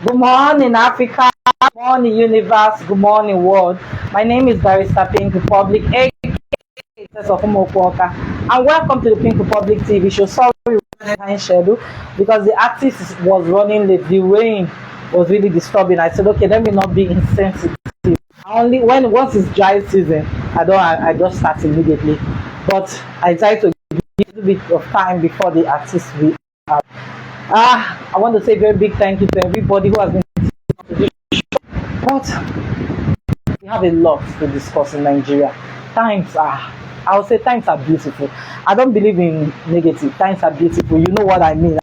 Good morning, Africa. Good morning, universe. Good morning, world. My name is Barrister Pink Republic, aka of Walker, and welcome to the Pink Republic TV show. Sorry, we were behind schedule because the artist was running late. The rain was really disturbing. I said, okay, let me not be insensitive. Only when once it's dry season, I just start immediately. But I try to give a little bit of time before the artist will. I want to say a very big thank you to everybody who has been to this show. But we have a lot to discuss in Nigeria. I would say times are beautiful. I don't believe in negative. Times are beautiful. You know what I mean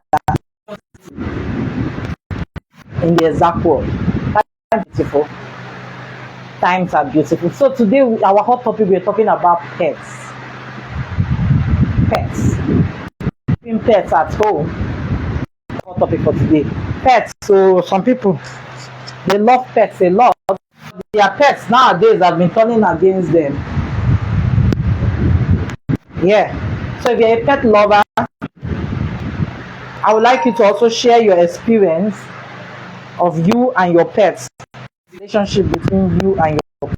in the exact word. Times are beautiful. Times are beautiful. So today, our hot topic, we're talking about pets. Pets. Having pets at home. Hot topic for today. Pets. So some people, they love pets a lot. Their pets nowadays have been turning against them. Yeah. So if you're a pet lover, I would like you to also share your experience of you and your pets. Relationship between you and your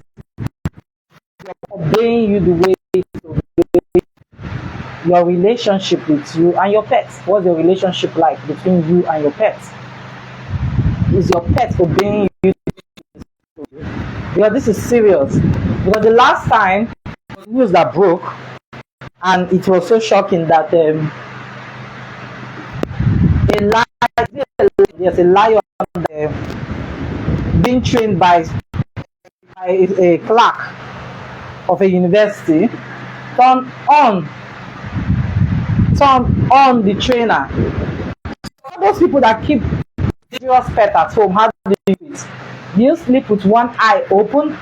pets. Obeying you the way to obey. Your relationship with you and your pets. What's your relationship like between you and your pets? Is your pet obeying you? Because this is serious. Because the last time the news that broke, and it was so shocking that a lion being trained by a clerk of a university turned on the trainer. All those people that keep dangerous pet at home, how do you do it? Do you sleep with one eye open?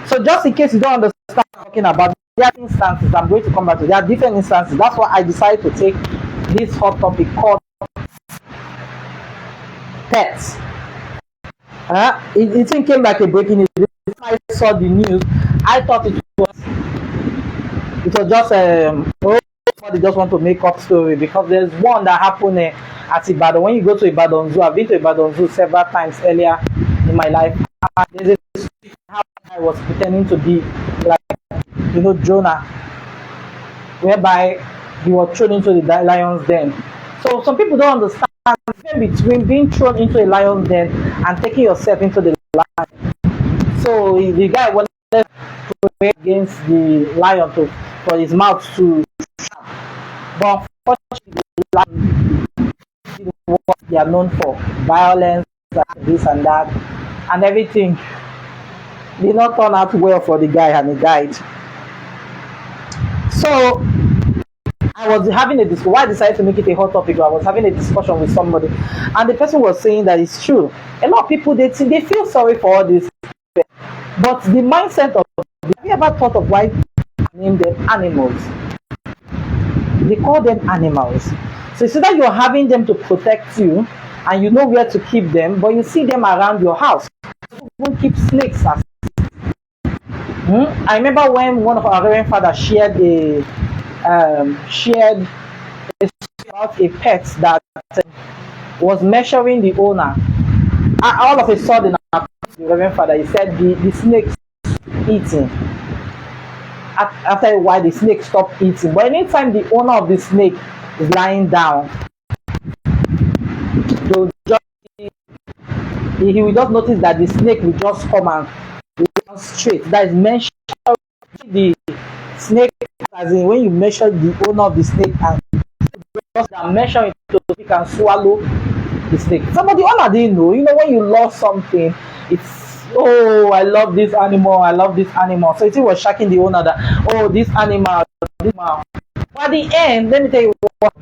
So just in case you don't understand what I'm talking about, there are instances I'm going to come back to. There are different instances. That's why I decided to take this hot topic called pets. It came like a breaking news. I saw the news. I thought it was just somebody just want to make up story, because there's one that happened at Ibadan. When you go to Ibadan Zoo, I've been to Ibadan Zoo several times earlier in my life. There's a story how I was pretending to be like, Jonah, whereby he was thrown into the lion's den. So some people don't understand the difference between being thrown into a lion's den and taking yourself into the lion. So the guy wanted to pray against the lion for his mouth to shut. But unfortunately, the lion did what they are known for: violence, this and that, and everything did not turn out well for the guy, and he died. So I was having a discussion. Why I decided to make it a hot topic? I was having a discussion with somebody, and the person was saying that it's true. A lot of people they feel sorry for all this, but the mindset of, have you ever thought of why name them animals? They call them animals. So it's either you're having them to protect you, and you know where to keep them, but you see them around your house. You won't keep snakes as I remember when one of our Reverend fathers shared about a pet that was measuring the owner. All of a sudden, the Reverend Father, he said the snake eating. After a while, the snake stopped eating. But anytime the owner of the snake is lying down, he will just notice that the snake will just come and run straight. That is measuring the snake, as in when you measure the owner of the snake and just measure it so you can swallow the snake. Somebody owner didn't know. When you love something, it's, oh, I love this animal, I love this animal. So it was shocking the owner that, oh, this animal. But at the end, let me tell you what,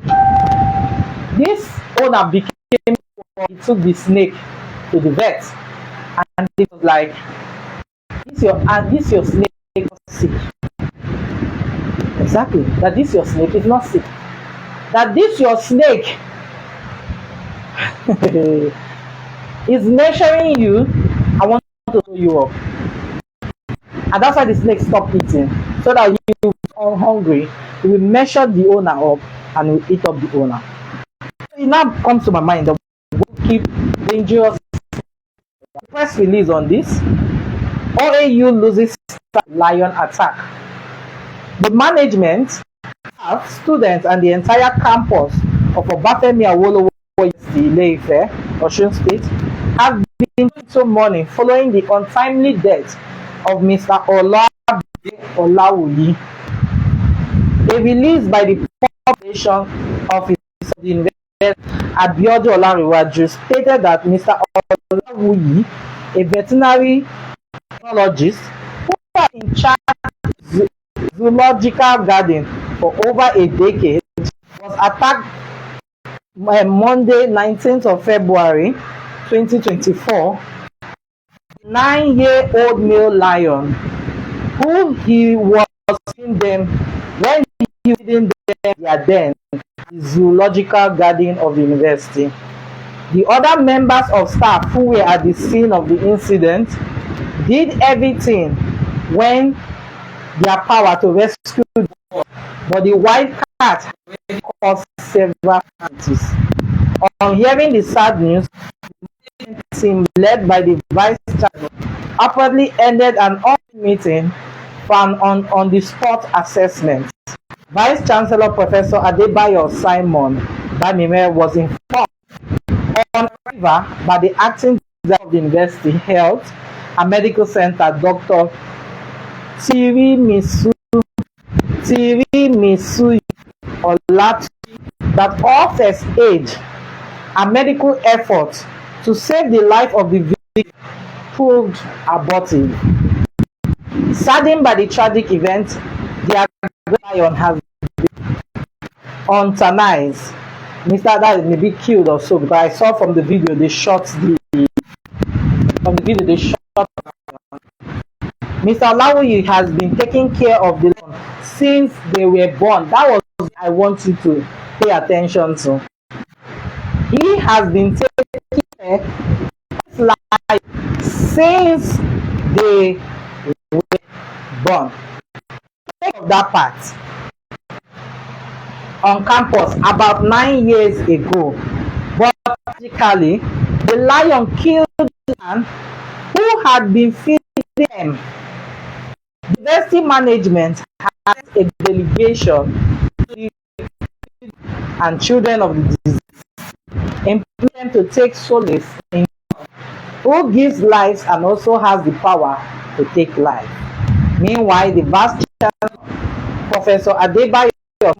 this owner became, he took the snake to the vet, and it was like, this your snake is not sick. Exactly, that this your snake is not sick. That this your snake is measuring you. I want to show you up, and that's why the snake stopped eating, so that you will become hungry. You will measure the owner up and will eat up the owner. So it now comes to my mind that we keep dangerous Press release on this. OAU loses lion attack. The management, staff, students, and the entire campus of Obafemi Awolowo University, Ile-Ife, Osun State, have been into mourning following the untimely death of Mr. Olawuyi. A release by the Publication Office of the University, Abiodun Olariwaju, stated that Mr. Olawuyi, a veterinary technologist who was in charge of zoological garden for over a decade, was attacked Monday, 19th of February 2024. A 9-year-old male lion, who he was feeding them when he was feeding them their den, the zoological garden of the university. The other members of staff who were at the scene of the incident did everything when their power to rescue the dog, but the white cat caused several casualties. On hearing the sad news, the team led by the vice chancellor apparently ended an meeting for an on-the-spot assessment. Vice Chancellor Professor Adebayo Simon Bamire was informed on arrival by the acting director of the University Health and Medical Center, Dr. Tirimisu Olatu, that all first aid and medical efforts to save the life of the victim proved abortive. Saddened by the tragic event, the lion has been euthanized. Mr. That may be killed or so, because I saw from the video they shot Mr. Olawuyi has been taking care of the lion since they were born. That was what I want you to pay attention to. He has been taking care of the lion since they were born. Think of that part. On campus about 9 years ago, but tragically, the lion killed the man who had been feeding them. The university management has a delegation to the and children of the disease, imploring them to take solace in God, who gives lives and also has the power to take life. Meanwhile, the Vice Chancellor, Professor Adebayo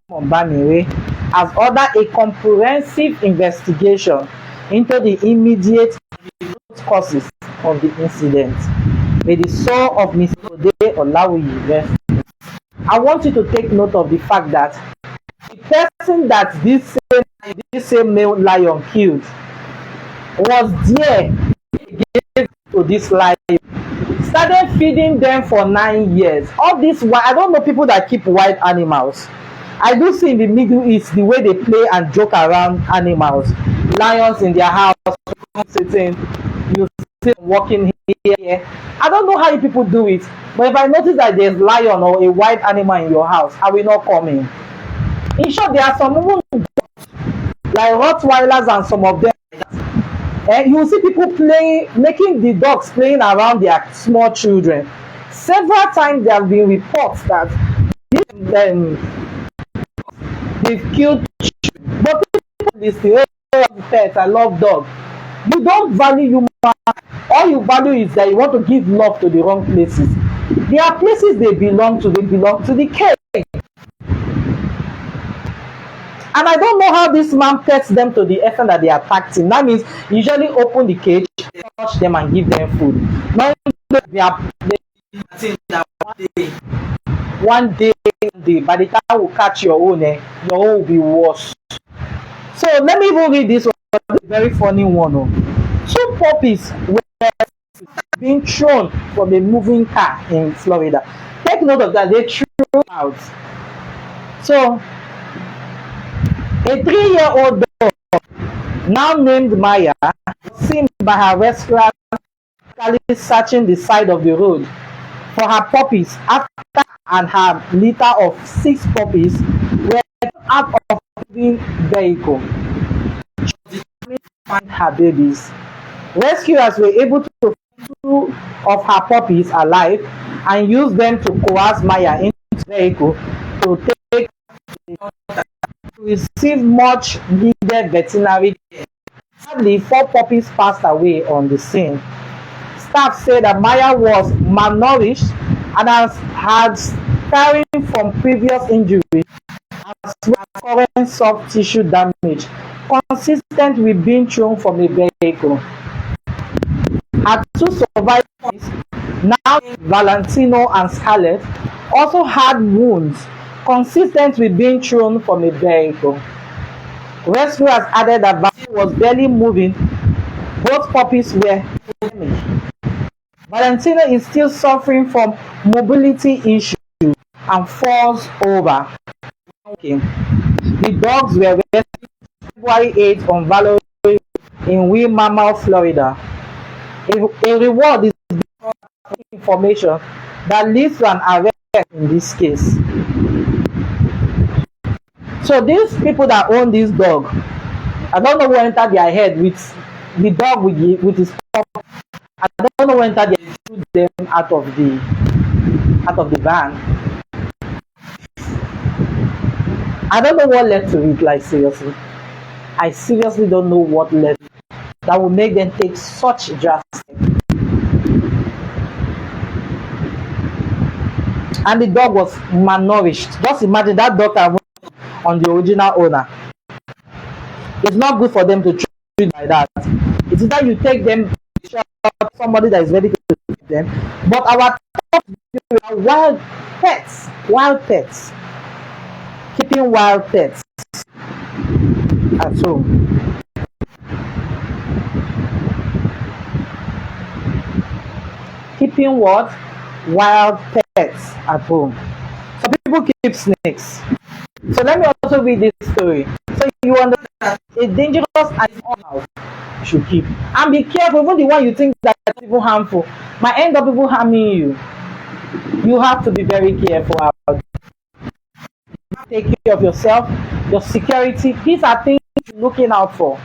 Bamire, has ordered a comprehensive investigation into the immediate root causes of the incident. May the soul of Mr. Ode Olawuyi rest. I want you to take note of the fact that the person that this same male lion killed was there to this lion. Started feeding them for 9 years. All this, I don't know people that keep wild animals. I do see in the Middle East the way they play and joke around animals. Lions in their house, sitting, you see walking here. I don't know how you people do it, but if I notice that there's lion or a wild animal in your house, I will not come in. In short, there are some women like Rottweilers and some of them. And you will see people playing, making the dogs playing around their small children. Several times there have been reports that they've killed children. But people listen, pets, I love dogs. You don't value human. All you value is that you want to give love to the wrong places. There are places they belong to the cage. And I don't know how this man pets them to the extent that they attacked him. That means you usually open the cage, touch them and give them food. Not one day, by the time we catch your own will be worse. So let me even read this one, a very funny one. 2 puppies were being thrown from a moving car in Florida. Take note of that, they threw out. So a 3-year-old dog, now named Maya, seen by her rescuers searching the side of the road for her puppies after and her litter of 6 puppies were out of the vehicle. She determined to find her babies. Rescuers were able to find two of her puppies alive and use them to coerce Maya into the vehicle to take to receive much needed veterinary care. Sadly, 4 puppies passed away on the scene. Staff said that Maya was malnourished and had scarring from previous injuries as well as current soft tissue damage, consistent with being thrown from a vehicle. Her 2 survivors, now Valentino and Scarlett, also had wounds consistent with being thrown from a vehicle. Rescuers added that Valentino was barely moving. Both puppies were damaged. Valentino is still suffering from mobility issues and falls over. The dogs were rescued February 8 on Valerie in Wilmama, Florida. A reward is information that leads to an arrest in this case. So these people that own this dog, I don't know what entered their head with the dog with his pop. I don't know when they shoot them out of the van. I don't know what led to it, like seriously. I seriously don't know what led that will make them take such drastic. And the dog was malnourished. Just imagine that dog on the original owner. It's not good for them to treat like that. It's either you take them somebody that is ready to treat them. But our are wild pets. Keeping wild pets at home. Keeping what? Wild pets at home. Some people keep snakes. So let me also read this story. So you understand a dangerous animal you should keep. And be careful, even the one you think that is even harmful might end up even harming you. You have to be very careful about it. Take care of yourself, your security. These are things you're looking out for.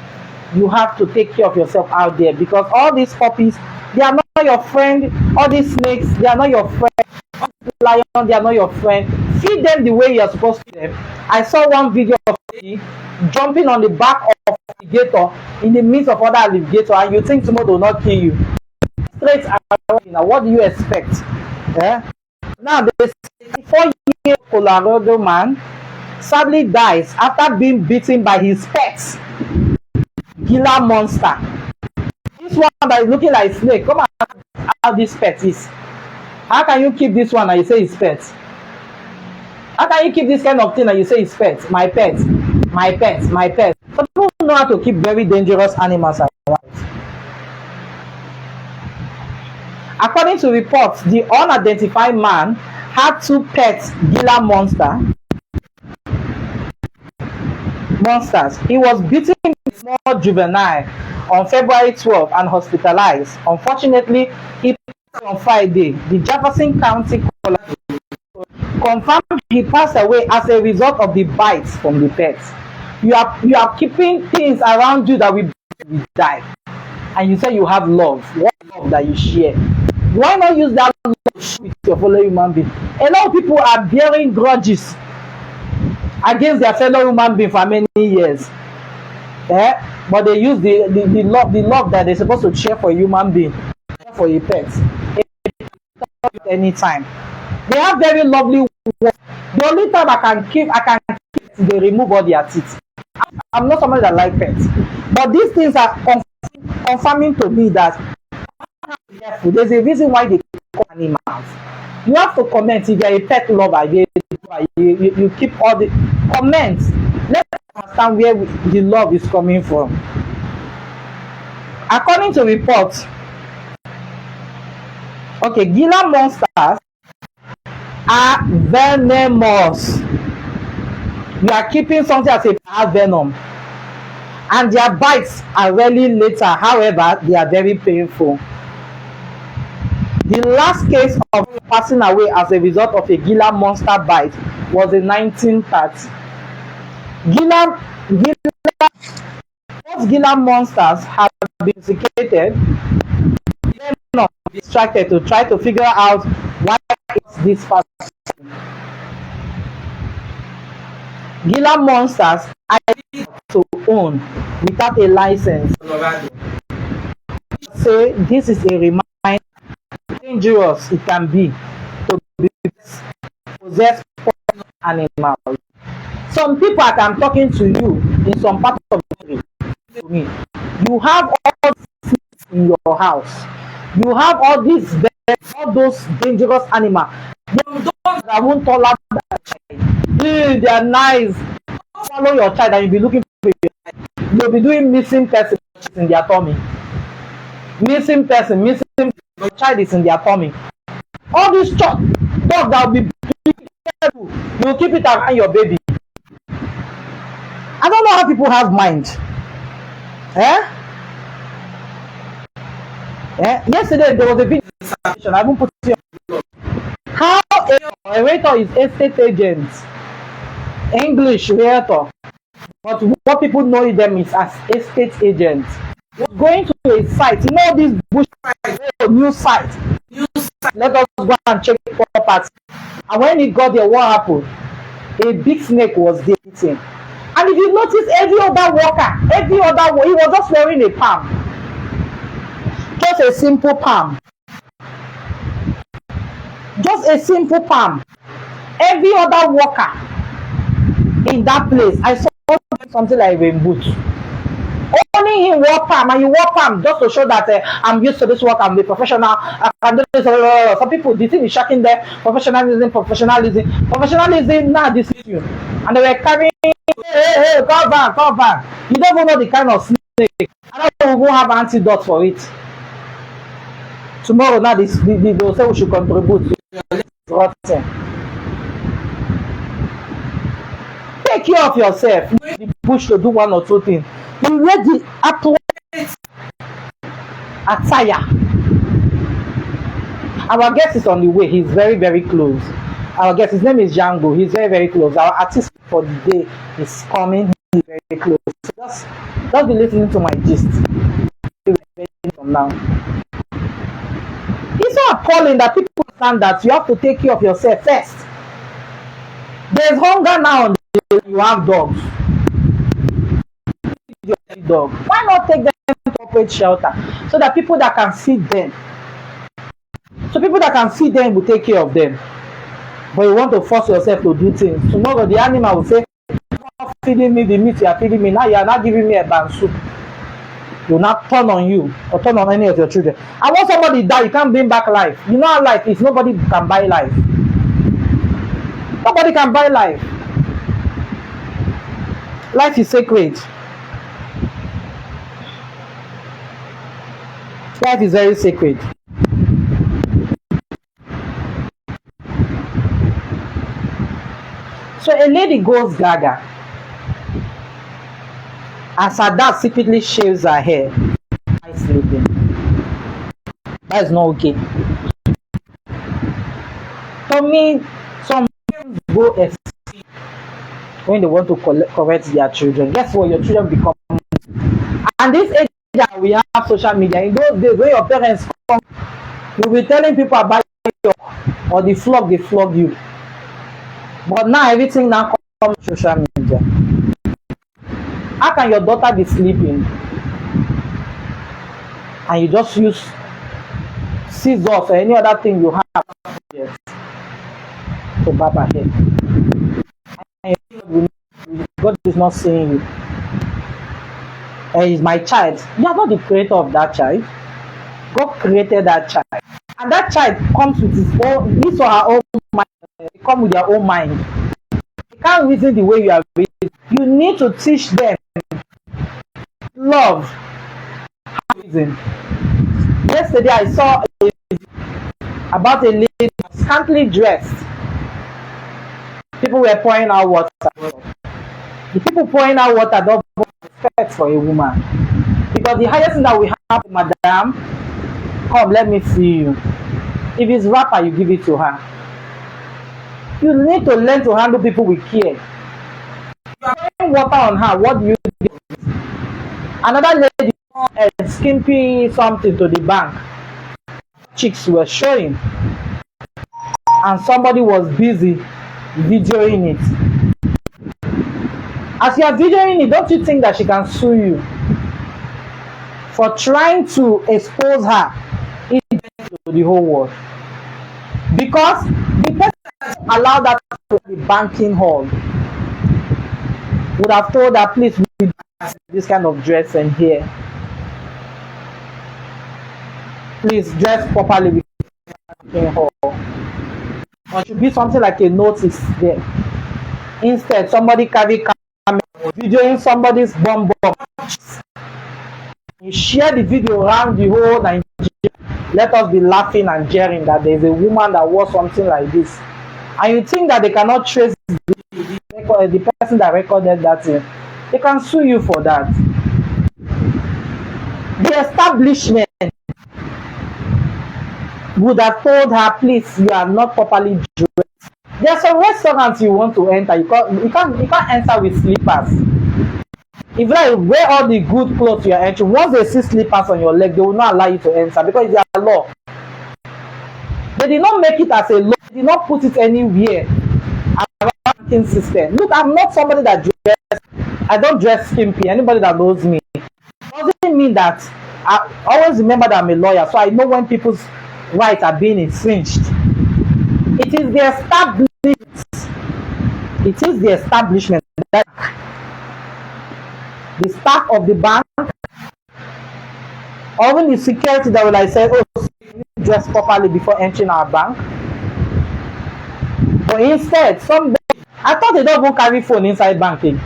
You have to take care of yourself out there because all these puppies, they are not your friend. All these snakes, they are not your friend. All these lions, they are not your friend. Feed them the way you are supposed to feed them. I saw one video of me jumping on the back of an alligator in the midst of other alligators, and you think tomorrow will not kill you. Straight around. Now, what do you expect? Yeah? Now, the 64-year-old Colorado man sadly dies after being beaten by his pet, Gila monster. This one that is looking like a snake. Come on, how this pet is. How can you keep this one and you say it's pet? How can you keep this kind of thing and you say it's pet? My pet. Some people know how to keep very dangerous animals around. According to reports, the unidentified man had 2 pets, Gila monsters. He was beaten by a small juvenile on February 12 and hospitalized. Unfortunately, he passed on Friday. The Jefferson County confirmed he passed away as a result of the bites from the pets. You are keeping things around you that will die, and you say you have love. What love that you share? Why not use that love with your fellow human being? A lot of people are bearing grudges against their fellow human being for many years. But they use the love that they're supposed to share for a human being, for a pet, anytime. They have very lovely words. The only time I can keep they remove all their teeth. I'm not somebody that like pets, but these things are confirming to me that there's a reason why they call animals. You have to comment if you're a pet lover. You keep all the comments. Let's understand where the love is coming from. According to reports, Gila monsters are venomous. You are keeping something as a venom, and their bites are rarely lethal. However, they are very painful. The last case of passing away as a result of a Gila monster bite was in 1930. Gila Gila monsters have been executed, they're not distracted to try to figure out why it's this fast. Gila monsters are to own without a license. Say this is a reminder how dangerous it can be to be possessed animals. Some people that I'm talking to you in some part of the country, you have all these in your house. You have all these all those dangerous animals. That won't tolerate that child. They are nice. Follow your child and you'll be looking for it. You'll be doing missing person in their tummy. Missing person, your child is in their tummy. All these dogs that will be careful, you keep it around your baby. I don't know how people have mind. Yesterday there was a video. I haven't put it on. How a realtor is estate agent, English realtor, but what people know them is as estate agents. Going to a site, you know this bush new site. Let us go and check the property. And when he got there, what happened? A big snake was there eating. And if you notice, every other worker, he was just wearing a palm. Just a simple palm. Just a simple palm. Every other worker in that place, I saw something like a boot. Only him wore palm, and you wore palm just to show that I'm used to this work, I'm a professional. I can do this. Some people, the thing is shocking them. Professionalism. Now this is you. And they were carrying, hey, come back. You don't even know the kind of snake. I don't even have antidote for it. Tomorrow, now they'll say we should contribute. Rotten. Take care of yourself. The push to do one or two things. You ready after attire. Our guest is on the way. He's very, very close. Our guest, his name is JANGO. He's very, very close. Our artist for the day is coming. He's very close. Just be listening to my gist from now. It's so appalling that people understand that you have to take care of yourself first. There's hunger now. You have dogs. Why not take them to corporate shelter so that people that can feed them, will take care of them? But you want to force yourself to do things. Tomorrow the animal will say, "You're not feeding me the meat you are feeding me. Now you are not giving me a ban soup." Will not turn on you or turn on any of your children. And once somebody die, you can't bring back life. You know how life is. Nobody can buy life. Nobody can buy life. Life is sacred. Life is very sacred. So a lady goes gaga as her dad secretly shaves her hair while sleeping. That is not okay. For me, some parents go extreme when they want to correct their children. Guess what? Your children become. And this age that we have social media, in those days when your parents come, you'll be telling people about your or the flog, they flog you. But now everything now comes to social media. How can your daughter be sleeping and you just use scissors or any other thing you have to barb her hair? And God is not seeing you. And he's my child. You are not the creator of that child. God created that child. And that child comes with his or her own mind. They come with their own mind. They can't reason the way you are raised. You need to teach them love. Reason. Yesterday I saw about a lady scantily dressed. People were pouring out water. The people pouring out water don't have respect for a woman. Because the highest thing that we have, madam, come, let me see you. If it's wrapper, you give it to her. You need to learn to handle people with care. You are pouring water on her, what do you do? Another lady skimpy something to the bank. Chicks were showing, and somebody was busy videoing it. As you are videoing it, don't you think that she can sue you for trying to expose her to the whole world? Because the person that allowed that to the banking hall would have told her, please read this kind of dress and here. Please dress properly with the banking hall. Or should be something like a notice there. Instead, somebody carry camera videoing somebody's bum. You share the video around the whole Nigeria. Let us be laughing and jeering that there's a woman that wore something like this. And you think that they cannot trace the person that recorded that thing. They can sue you for that. The establishment would have told her, please, you are not properly dressed. There are some restaurants you want to enter. You can't enter with slippers. If like wear all the good clothes you are entering, once they see slippers on your leg, they will not allow you to enter because it's their law. They did not make it as a law. They did not put it anywhere around the banking system. Look, I'm not somebody that I don't dress skimpy. Anybody that knows me doesn't mean that. I always remember that I'm a lawyer, so I know when people's rights are being infringed. It is the establishment. It is the establishment that the staff of the bank, or even the security that will like say, oh, you dress properly before entering our bank. But instead, I thought they don't even carry phone inside banking.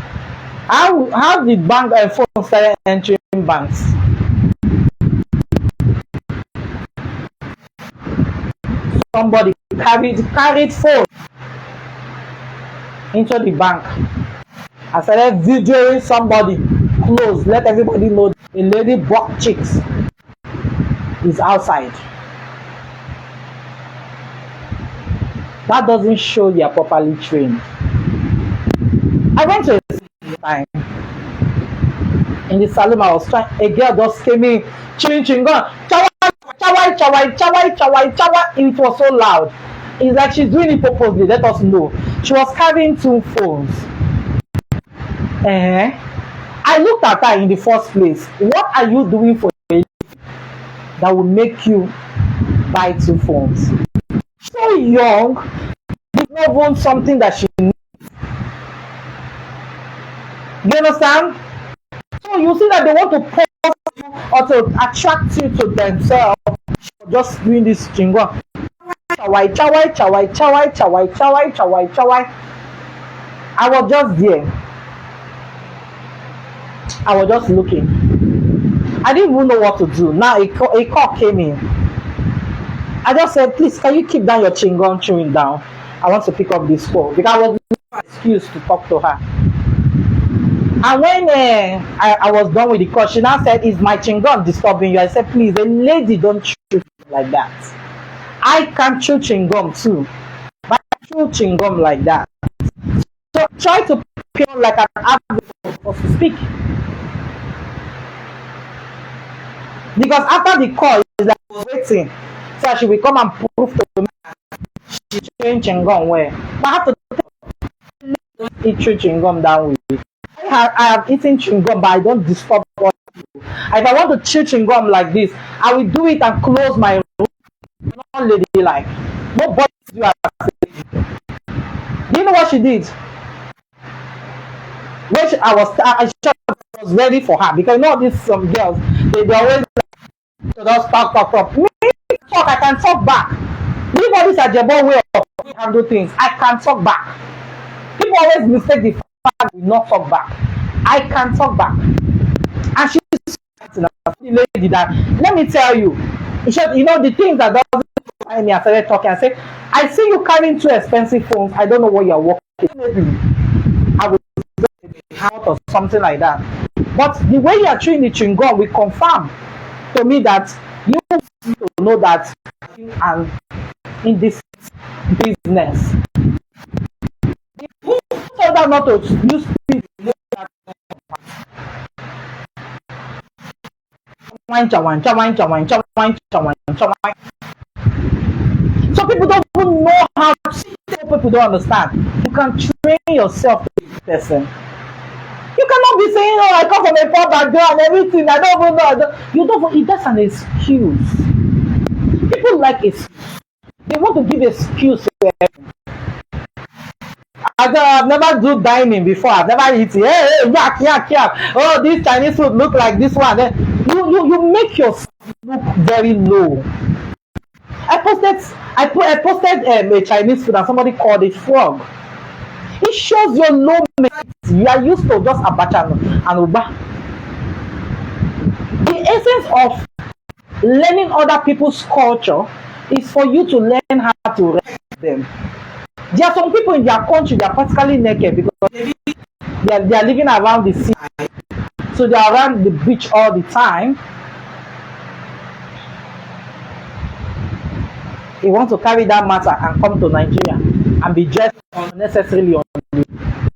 How did bank and phone start entering banks? Somebody carried phone into the bank. I started videoing somebody close. Let everybody know a lady buck chicks is outside. That doesn't show you are properly trained. I went to a time in the salon. I was trying. A girl just came in, chewing gum. Chawai. It was so loud. It's like she's doing it purposely. Let us know. She was carrying 2 phones. I looked at her in the first place. What are you doing for a that will make you buy 2 phones? So young, you don't want something that she needs. You understand? So you see that they want to pose you or to attract you to themselves. Just doing this jingle. Chawai. I was just there. I was just looking. I didn't even know what to do. Now a call came in. I just said, please, can you keep down your chewing down? I want to pick up this call because I was looking for an excuse to talk to her. And when I was done with the call, she now said, is my chewing disturbing you? I said, please, a lady don't chew like that. I can chew chewing gum too, but I chew chewing gum like that. So try to appear like an advert for to speak. Because after the call, is like I was waiting, so she will come and prove to me she's chewing chewing gum where. But I have to eat chewing gum that way. I have eaten chewing gum, but I don't disturb other people. If I want to chew chewing gum like this, I will do it and close my room. Not lady like. Nobody do as do you know what she did? When I was ready for her because you know these some girls they always like to just talk. Me talk, I can talk back. Everybody's a jabber way of handle things. I can talk back. People always mistake the fact we not talk back. I can talk back. And she's the lady that let me tell you, you know the things that doesn't find me. I started talking. I said, I see you carrying 2 expensive phones. I don't know what you're working. Maybe I will out or something like that. But the way you are chewing the chewing gum will confirm to me that you need to know that and in this business. Who told her not to use speed? Some people don't even know how to see. People don't understand. You can train yourself to be this person. You cannot be saying, "Oh, I come from a poor background and everything. I don't even know." You don't. That's an excuse. People like excuse. They want to give excuse to everything. I've never do dining before. I've never eaten. Hey, yak, yak, yak. Oh, this Chinese food look like this one. Then you make yourself look very low. I posted a Chinese food and somebody called it frog. It shows your low mentality. You are used to just abacha and uba. The essence of learning other people's culture is for you to learn how to respect them. There are some people in their country that are practically naked because they are living around the sea. So they are around the beach all the time. He wants to carry that matter and come to Nigeria and be dressed unnecessarily on you.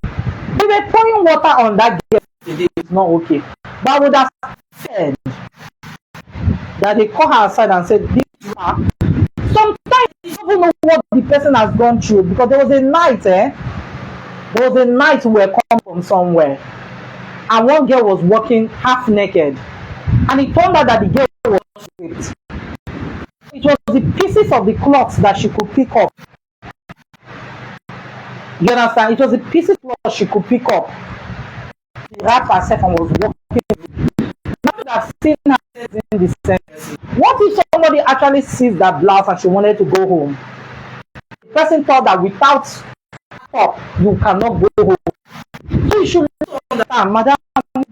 If they're pouring water on that girl today, it's not okay. But I would have said that they call her aside and said, this part. Sometimes you don't even know what the person has gone through because there was a night, There was a night we were come from somewhere, and one girl was walking half naked, and it turned out that the girl was raped. It was the pieces of the cloths that she could pick up. You understand? It was the pieces of cloth she could pick up. She wrapped herself and was walking. Now that I've seen her in the sense, what if somebody actually sees that blouse and she wanted to go home? The person thought that without top, you cannot go home. So you should understand, madam,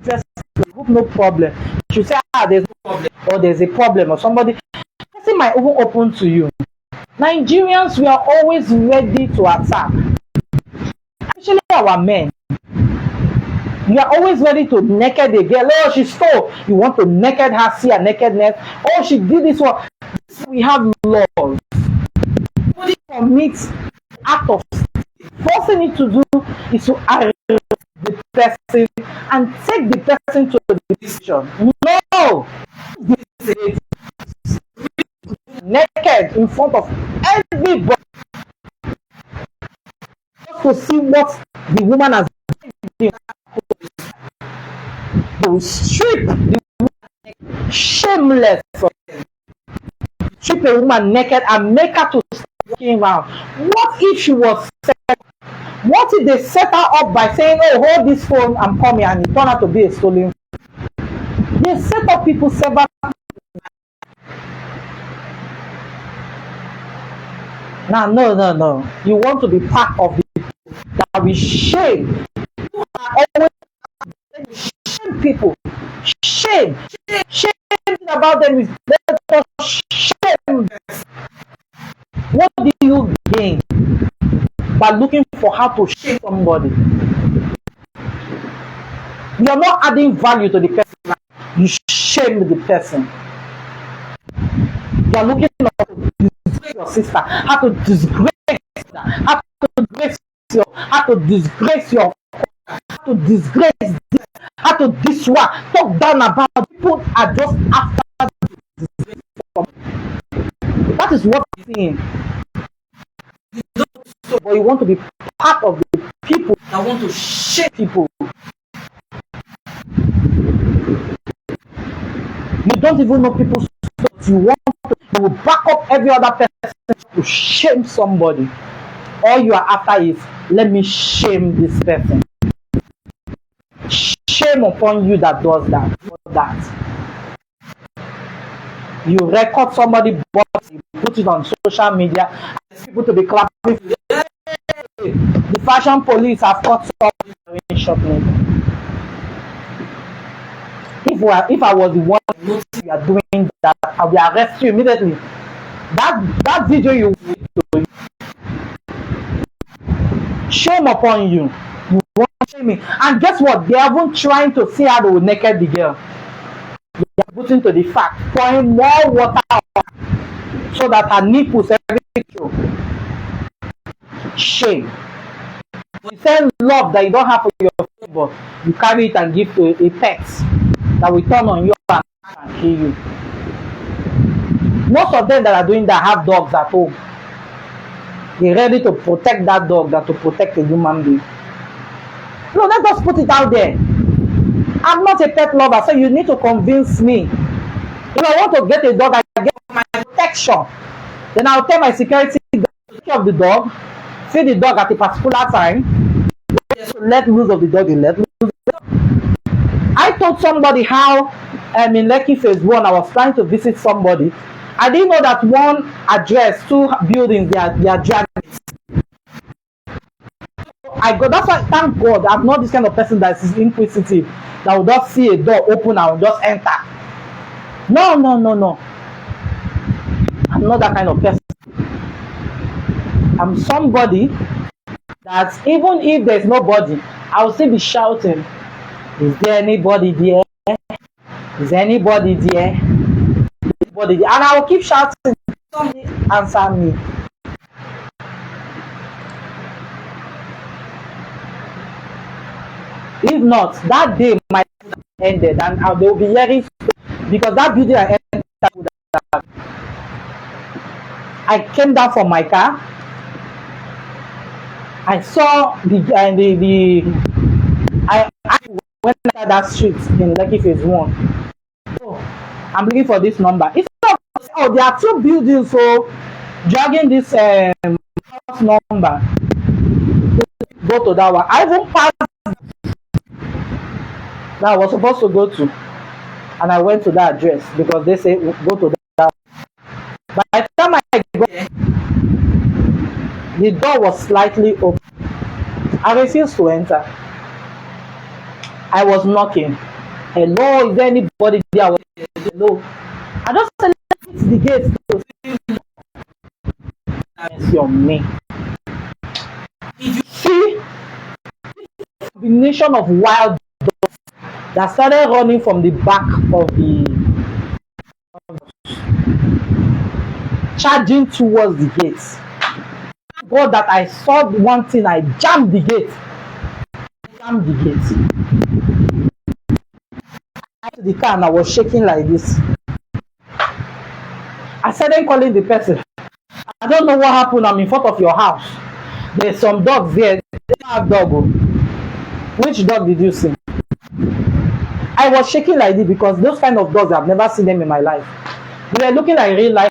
dress, I hope no problem. You should say, there's no problem, or there's a problem, or somebody. Person might even open to you. Nigerians, we are always ready to attack, especially our men. You are always ready to naked a girl. Oh, she stole. You want to naked her, see her nakedness. Oh, she did this one. We have laws. Nobody commits the act of first thing you need to do is to arrest the person and take the person to the decision. No! Naked in front of everybody just to see what the woman has done. To strip the woman shameless, strip a woman naked and make her to start walking around. What if she was set? What if they set her up by saying, "Oh, hold this phone, I'm coming," and it turned out to be a stolen phone? They set up people several. Now, no. You want to be part of the people that we shame. You are always shame people. Shame about them is let us shame. What do you gain by looking for how to shame somebody? You're not adding value to the person. You shame the person. You're looking to disgrace your sister, how to disgrace her, how to disgrace your, how to disgrace this, how to this one, talk down about people are just after this. That is what I'm saying. But you want to be part of the people that want to shame people. You don't even know people's thoughts. You will back up every other person to shame somebody. All you are after is, let me shame this person. Shame upon you that does that. You record somebody, you put it on social media, and people to be clapping. The fashion police have caught somebody doing shopping. If I was the one you are doing that, I will arrest you immediately. That video you will do, shame upon you. You want to shame me. And guess what? They are even trying to see how they will naked the girl. They are putting to the fact, pouring more water on so that her nipples everything show. Shame. You send love that you don't have for your favor, you carry it and give to a pet that will turn on you and and kill you. Most of them that are doing that have dogs at home. They're ready to protect that dog than to protect a human being. No, let's just put it out there. I'm not a pet lover, so you need to convince me. If I want to get a dog, I get my protection. Then I'll tell my security to take care of the dog, feed the dog at a particular time, let loose of the dog, and let loose of the dog. I told somebody how in Lekki phase 1, I was trying to visit somebody. I didn't know that one address, 2 buildings, they are dragons. That's why, thank God, I'm not this kind of person that is inquisitive, that will just see a door open and will just enter. No. I'm not that kind of person. I'm somebody that even if there's nobody, I will still be shouting, is there anybody there? Is anybody there? Anybody there? And I will keep shouting, somebody answer me. If not, that day might have ended and they will be hearing, because that building I entered, I came down from my car. I saw I went into that street in Lekki phase 1. So I'm looking for this number. It's not, oh, there are 2 buildings, so dragging this house number. Go to that one. I even passed that I was supposed to go to, and I went to that address because they say go to that. By the time I got there, the door was slightly open. I refused to enter. I was knocking. Hello, is there anybody there? Hello. I just said, let's the gate to see on me. See, the combination of wild dogs that started running from the back of the charging towards the gates. God, that I saw one thing, I jammed the gate. I to the car and I was shaking like this. I started calling the person. I don't know what happened. I'm in front of your house. There's some dogs there. They don't have dog. Which dog did you see? I was shaking like this because those kind of dogs, I've never seen them in my life. They were looking like real life.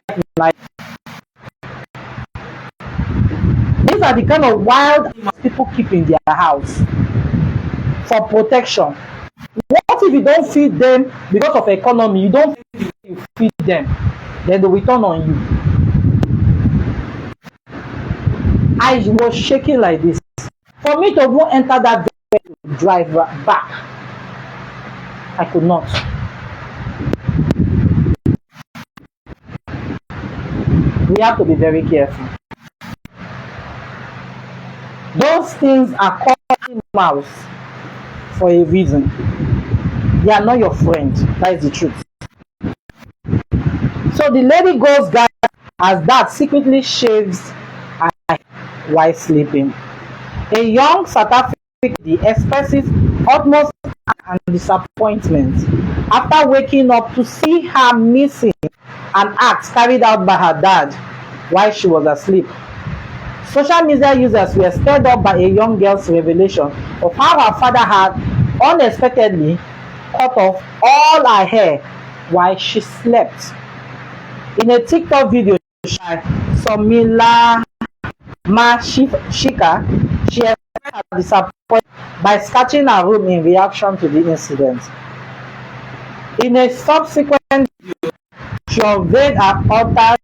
These are the kind of wild animals people keep in their house for protection. What if you don't feed them because of economy? You don't feed them, then they will turn on you. I was shaking like this. For me to go enter that door to drive back, I could not. We have to be very careful. Those things are called mouse for a reason. They are not your friend. That is the truth. So the lady goes guy as that secretly shaves her head while sleeping. A young South African expresses utmost and disappointment after waking up to see her missing, an act carried out by her dad while she was asleep. Social media users were stirred up by a young girl's revelation of how her father had unexpectedly cut off all her hair while she slept. In a TikTok video, Somila Mashika, she expressed her disappointment by sketching her room in reaction to the incident. In a subsequent video, she unveiled her altered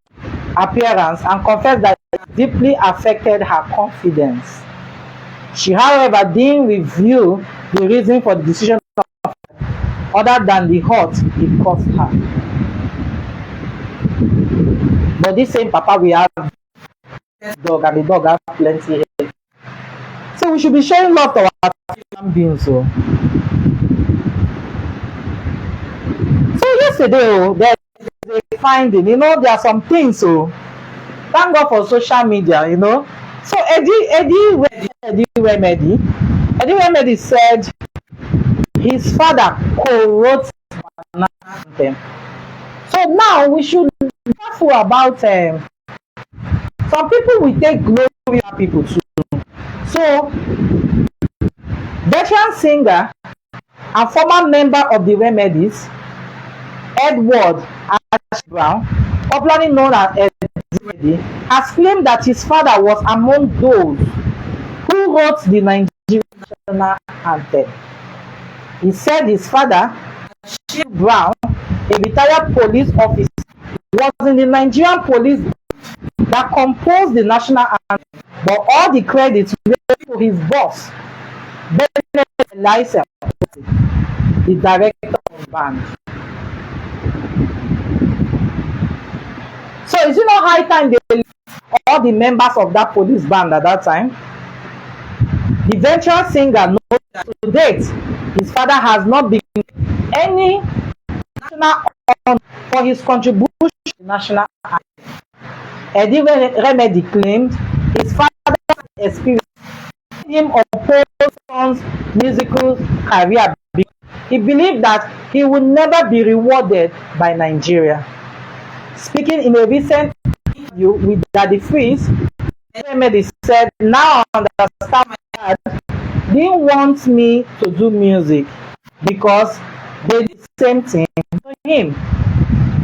appearance and confessed that it deeply affected her confidence. She, however, didn't reveal the reason for the decision other than the hurt it caused her. But this same papa we have dog, and the dog has plenty hair. So we should be showing love to our human beings. So yesterday, there's a finding, there are some things, so thank God for social media, So Eddie Remedy said his father co-wrote national anthem. So now we should be careful about some people will take glory of people too. So veteran singer and former member of the Remedies, Edward Brown, popularly known as Eddie, has claimed that his father was among those who wrote the Nigerian national anthem. He said his father, Brown, a retired police officer, was in the Nigerian police that composed the national anthem, but all the credit went to his boss, Barrister, the director of the band. So is it not high time they left all the members of that police band at that time? The veteran singer knows that to date his father has not been any national honor for his contribution to the national anthem. Eddie Remedy claimed his father's experience him oppose son's musical career. He believed that he would never be rewarded by Nigeria. Speaking in a recent interview with Daddy Freeze, Remedy said, "Now I understand my dad didn't want me to do music because they did the same thing to him.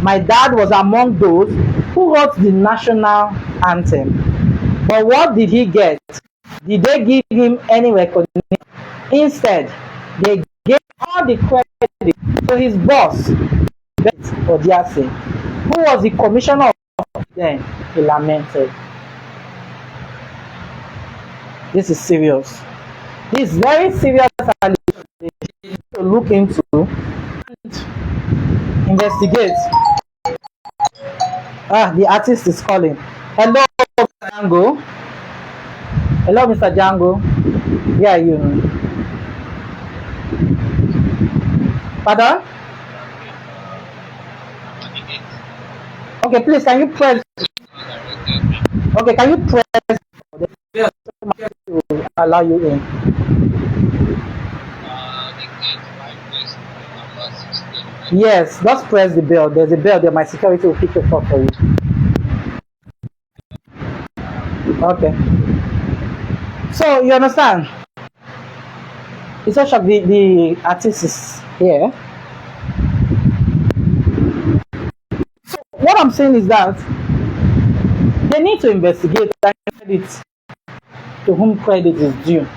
My dad was among those who wrote the national anthem. But what did he get? Did they give him any recognition? Instead, they gave all the credit to his boss, Odiase, who was the commissioner of then." He lamented. This is serious. This is very serious allegation to look into and investigate. The artist is calling. Hello, Mr. JANGO. Hello, Mr. JANGO. Where are you? Pardon? Okay, please, can you press? Okay, can you press? Yes. To allow you in. Yes, just press the bell. There's a bell there. My security will pick it up for you. Okay. So you understand? It's such a the artist is here. So what I'm saying is that they need to investigate and credit to whom credit is due,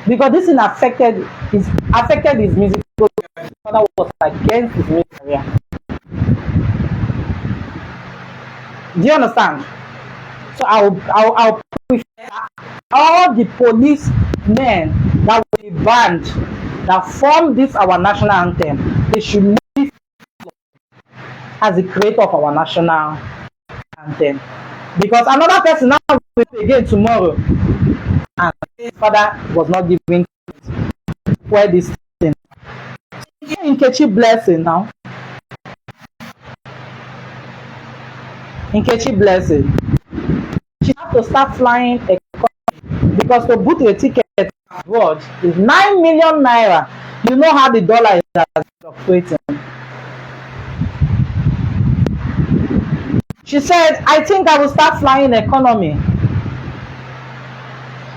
because this thing affected his musical career. His father was against his music career. Do you understand? So I'll prefer all the police men that were banned that formed this our national anthem. They should live as the creator of our national anthem, because another person now will play again tomorrow, and his father was not giving where this thing. In Nkechi Blessing now. In Nkechi Blessing, she has to start flying economy, because to book a ticket abroad is 9 million naira. You know how the dollar is fluctuating. She said, "I think I will start flying economy."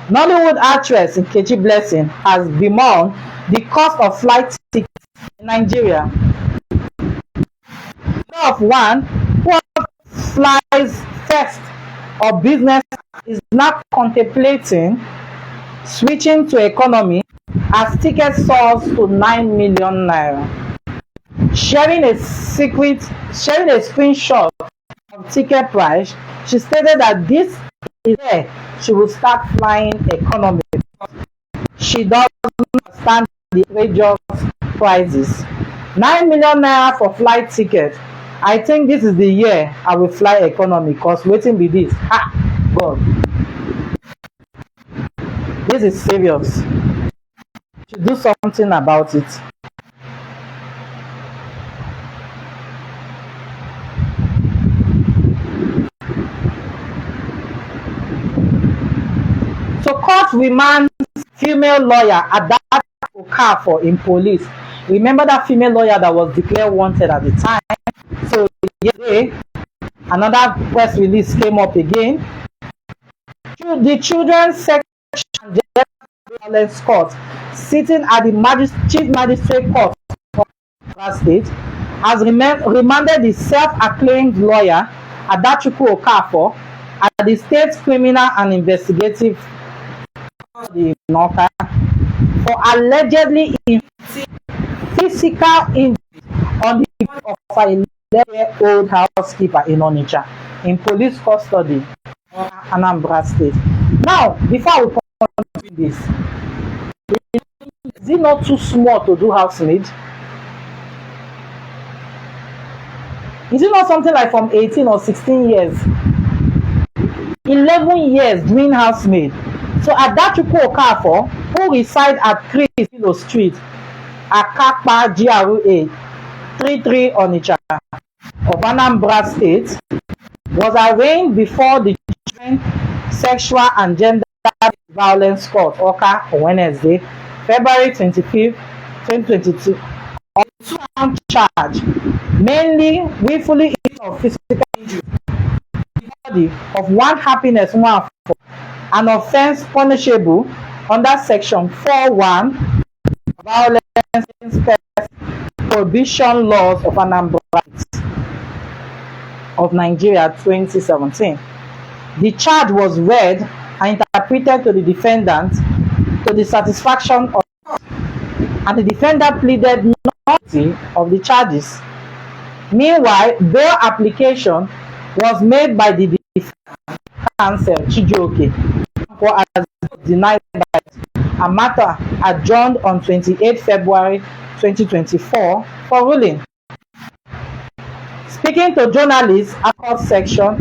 Nollywood actress Nkechi Blessing has bemoaned the cost of flight tickets in Nigeria. Of one who flies first or business is now contemplating switching to economy as tickets soars to 9 million naira. Sharing a screenshot of ticket price, she stated that this is where she will start flying economy. She doesn't understand the outrageous prices. 9 million naira for flight ticket. I think this is the year I will fly economy, because waiting be this. God. This is serious. Should do something about it. So court remands female lawyer Ada Okafor in police. Remember that female lawyer that was declared wanted at the time? So yesterday, another press release came up again. The Children's Section and Gender Violence Court, sitting at the Chief Magistrate Court of Kwara State, has remanded the self-acclaimed lawyer Adachukwu Okafor at the State Criminal and Investigative for allegedly inflicting physical injury on the body of a 11-year-old housekeeper in Onitsha in police custody in Anambra State. Now, before we continue this, is it not too small to do housemaid? Is it not something like from 18 or 16 years? 11 years doing housemaid. So Adachukwu Okafor, who resides at 3 Kilo Street, Akapa GRA 33 Onitsha of Anambra State, was arraigned before the Children's Sexual and Gender Violence Court, OCA, on Wednesday, February 25, 2022, on a 2-count charge, mainly willfully of physical injury to the body of one Happiness Nwafo, an offence punishable under Section 4(1) Violence Against Persons Prohibition Laws of Anambra of Nigeria 2017. The charge was read and interpreted to the defendant to the satisfaction of, and the defendant pleaded not guilty of the charges. Meanwhile, bail application was made by the defendant counsel Chijioke as denied by a matter adjourned on 28 February 2024 for ruling. Speaking to journalists at court section,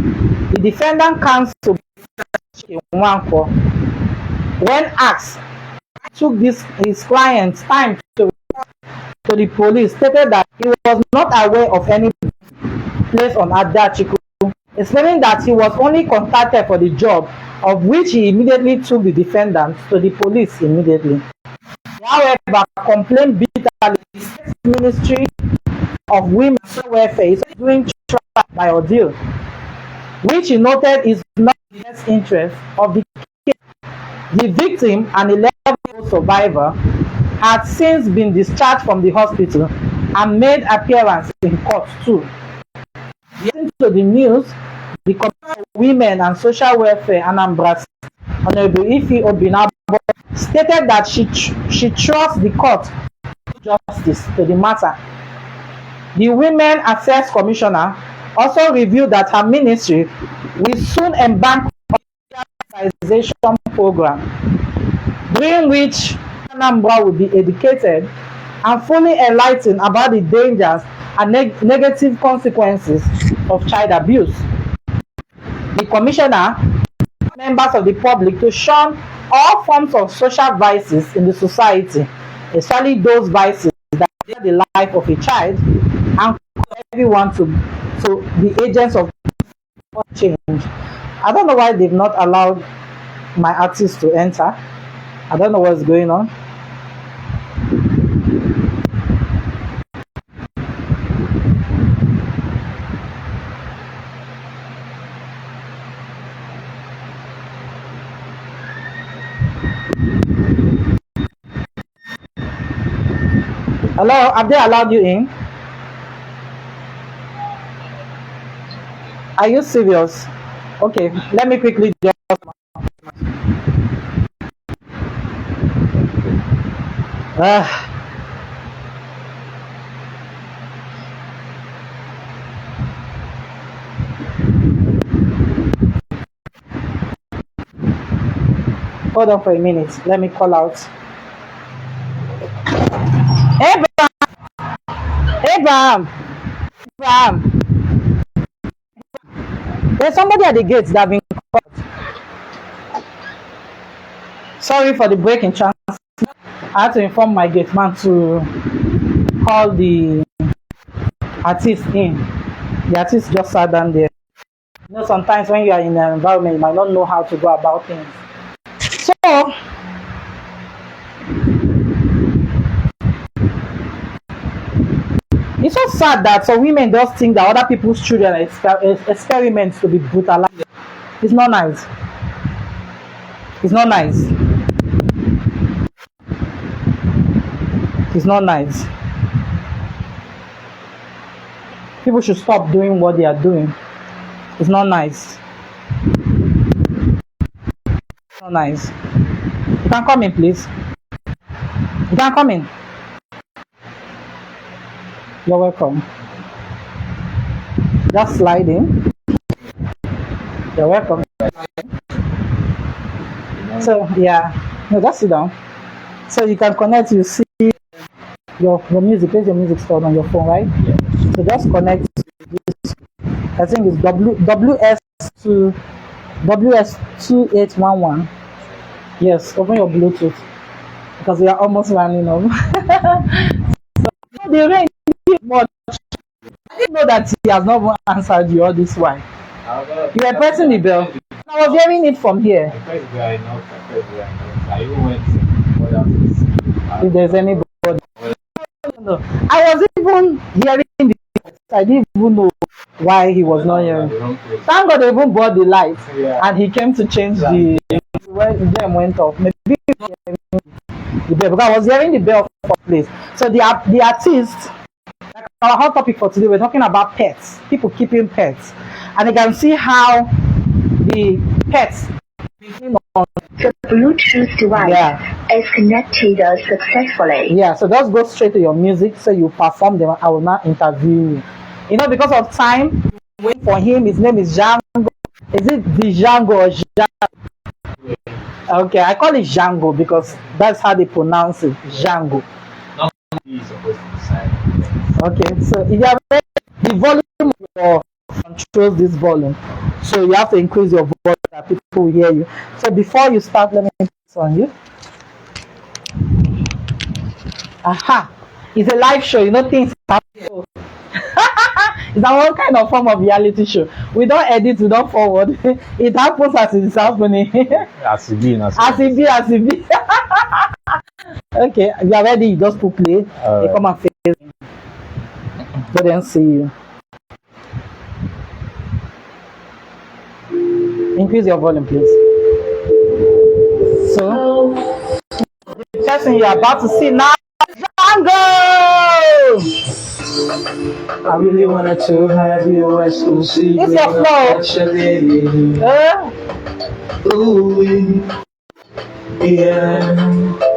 the defendant counsel when asked took his client's time to the police, stated that he was not aware of any place on Adachukwu, explaining that he was only contacted for the job, of which he immediately took the defendant to the police immediately. However, complained bitterly the State Ministry of Women's Welfare is doing trial by ordeal, which he noted is not in the best interest of the case. The victim, an 11-year-old survivor, had since been discharged from the hospital and made appearance in court too. Listening to the news, the Commissioner of Women and Social Welfare Anambra Honorable Ife Obinabo stated that she trusts the court to do justice to the matter. The Women Affairs Commissioner also revealed that her ministry will soon embark on a sensitization program, during which Anambra will be educated and fully enlightened about the dangers and negative consequences of child abuse. The commissioner urged members of the public to shun all forms of social vices in the society, especially those vices that are the life of a child, and everyone to be agents of change. I don't know why they've not allowed my artist to enter. I don't know what's going on. Hello, have they allowed you in? Are you serious? Okay, let me quickly just hold on for a minute. Let me call out. Abraham. There's somebody at the gates that have been caught. Sorry for the break in chance. I had to inform my gate man to call the artist in. The artist just sat down there. You know, sometimes when you are in an environment, you might not know how to go about things. So, It's so sad that some women just think that other people's children are experiments to be brutalized. It's not nice. It's not nice. It's not nice. People should stop doing what they are doing. It's not nice. It's not nice. You can come in, please. You can come in. You're welcome. Just slide in. You're welcome. So yeah, no, just sit down. So you can connect. You see your music. Where's your music stored on your phone, right? Yeah. So just connect this. I think it's WS2811. Yes, open your Bluetooth because we are almost running off. So the rain is much. I didn't know that he has not even answered you all this while. You were pressing the bell. I was hearing it from here. If there's anybody. No. I was even hearing the I didn't even know why he was not hearing. Thank God they even brought the light and he came to change the gem went off. Maybe the bell because I was hearing the bell for place. So the artist, like our hot topic for today, we're talking about pets, people keeping pets, and you can see how the pets on the Bluetooth device is connected successfully. Yeah, so just go straight to your music. So you perform them. I will not interview you. You know, because of time, wait for him. His name is JANGO. Is it the JANGO or JANGO? Okay, I call it JANGO because that's how they pronounce it. JANGO. Okay, so if you have the volume controls this volume, so you have to increase your volume that people will hear you. So before you start, let me put this on you. Aha, it's a live show, you know, things happen. It's our own kind of form of reality show. We don't edit, we don't forward. It happens as it's happening. As it be. Okay, you are ready, you just put play. You come and face me. So then see you. Increase your volume, please. So, the person you are about to see now, JANGO! I really wanted to have you exclusive. It's your flow. Ooh, yeah.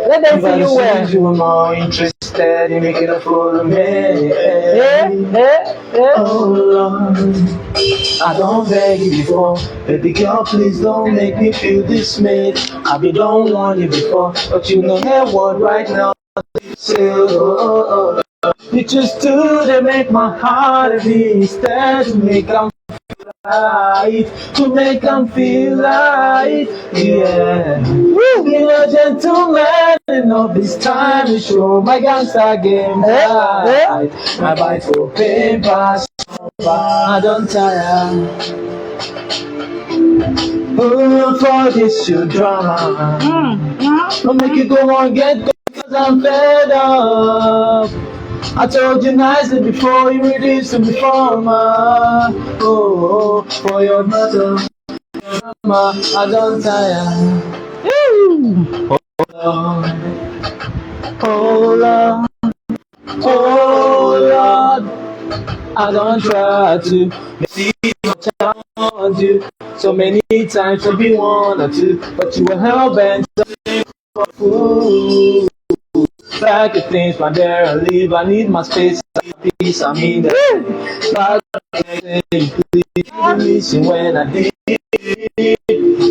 Let them see you well. You were more interested in making a fool of me. Oh Lord, I don't beg you before, baby girl, please don't make me feel dismayed. I be don't want you before, but you know what right now. So, you just do to make my heart beat instead to make them feel right, to make them feel right, yeah. Being a gentleman enough this time to show my gangster game right. My bite for papers, I don't tire. For this your drama, don't make you go on get go, cause I'm fed up. I told you nicely before you reduced to me former. Oh, for your mother, I don't tire. Oh Lord, oh Lord, I don't try to see what I want you. So many times to be one or two, but you were hell bent for fool. Like the things my dare I leave, I need my space, peace. I mean that. Please, when I did.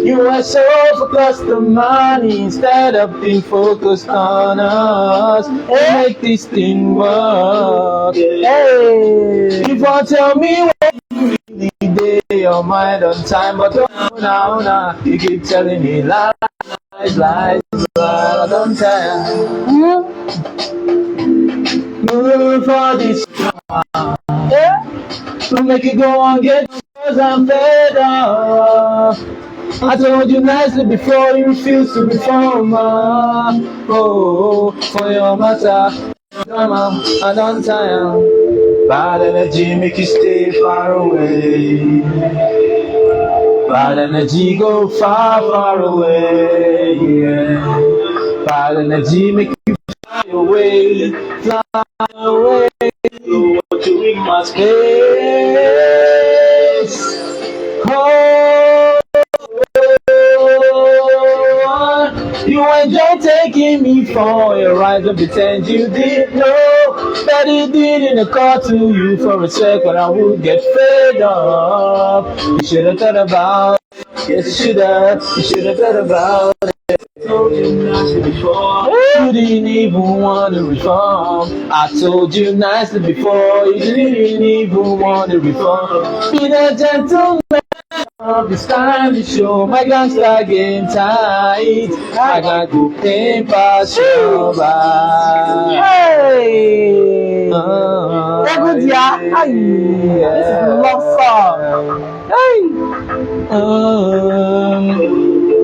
You were so focused on money instead of being focused on us. Make this thing work. Hey, if you tell me what you really did, your mind on time, but now, you keep telling me lies, I don't tire. Move for this drama. Don't make it go on, get cause I'm fed up. I told you nicely before you refused to be former. Oh, for your matter, drama, I don't tire. Bad energy make you stay far away. Bad energy go far, far away. Yeah. Bad energy make you fly away, fly away. You want to in my space. Oh, you enjoy taking me for a ride. Don't pretend you didn't know that it didn't occur to you for a second. I would get fed up. You should have thought about it. Yes, you should have. You should have thought about it. Told you nicely before. You didn't even want to reform. I told you nicely before. You didn't even want to reform. Be the gentleman. It's time to show my gangster game tight. I got to pay past your back. Hey! Good, yeah. Hey. This is love song. Hey!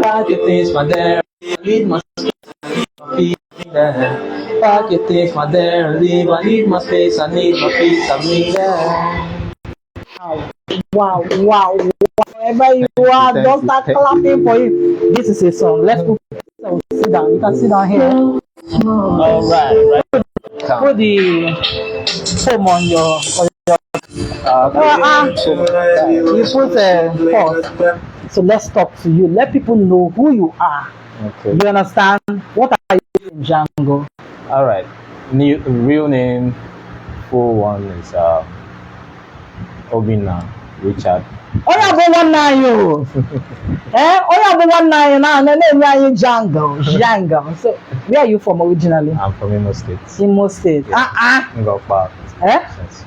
Pack your things, my dear. Need my feet. Pack your things, my dear. Leave. I need my space. I need my peace. I need that. Wow. Wherever you are, don't start clapping for you. This is a song. Let's go. Sit down. You can sit down here. All right. Put the phone on your. You put pause. So let's talk to you. Let people know who you are. Okay. You understand? What are you in Django? All right. Real name, full one is Obina Richard. Oya bo 19 Oya bo 19 now. And then you Django. So where are you from originally? I'm from Imo State. Imo State. Yeah. Ngokpa.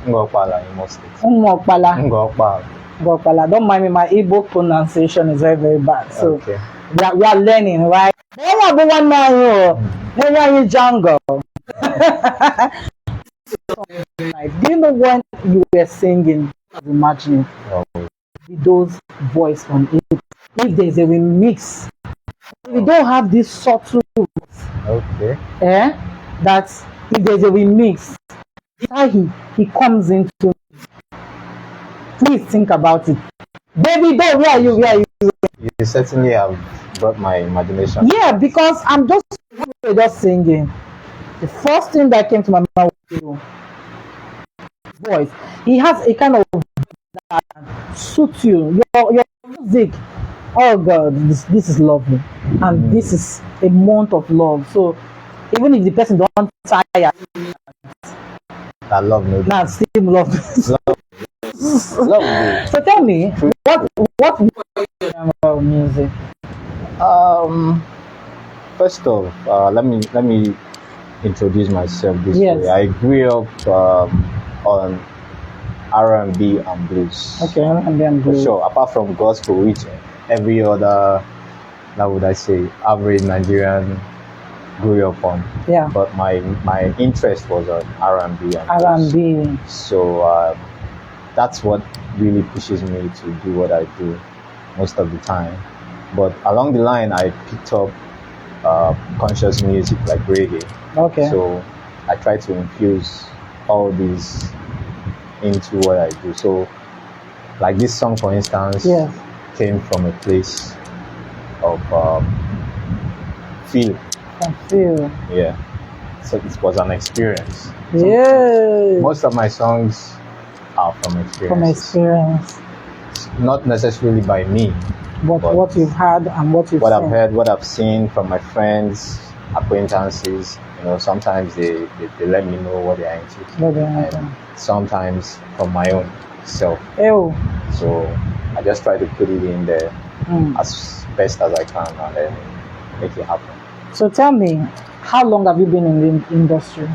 Ngokpala, Imo State. Ngokpala. Don't mind me. My Igbo pronunciation is very, very bad. So okay. we are learning, right? Oya bo 19 Then you Django. Do you know when you were singing? Imagine with those voice on it. If there's a remix, we don't have this subtle. Okay. That if there's a remix, how he comes into. Please think about it, baby. Where are you? You certainly have brought my imagination. Yeah, because I'm just singing. The first thing that came to my mind was your voice. He has a kind of that suits you. Your music. Oh God, this is lovely, and this is a month of love. So even if the person don't tire, I love music. nah, still love. Love. So tell me, what music? First off, let me introduce myself this way. I grew up on R&B and blues. Okay, R&B and blues. For sure. Apart from gospel, which every other, how would I say, average Nigerian grew up on. Yeah. But my interest was on R&B and R&B. blues. So that's what really pushes me to do what I do most of the time. But along the line, I picked up conscious music like reggae. Okay. So I try to infuse all these into what I do. So like this song, for instance, came from a place of feel. Yeah. So it was an experience. Yeah. Most of my songs are from experience. Not necessarily by me. But what you've had and what you've seen. I've heard, what I've seen from my friends, acquaintances. Sometimes they let me know what they are into. And sometimes from my own self. Ew. So I just try to put it in there as best as I can and then make it happen. So tell me, how long have you been in the industry?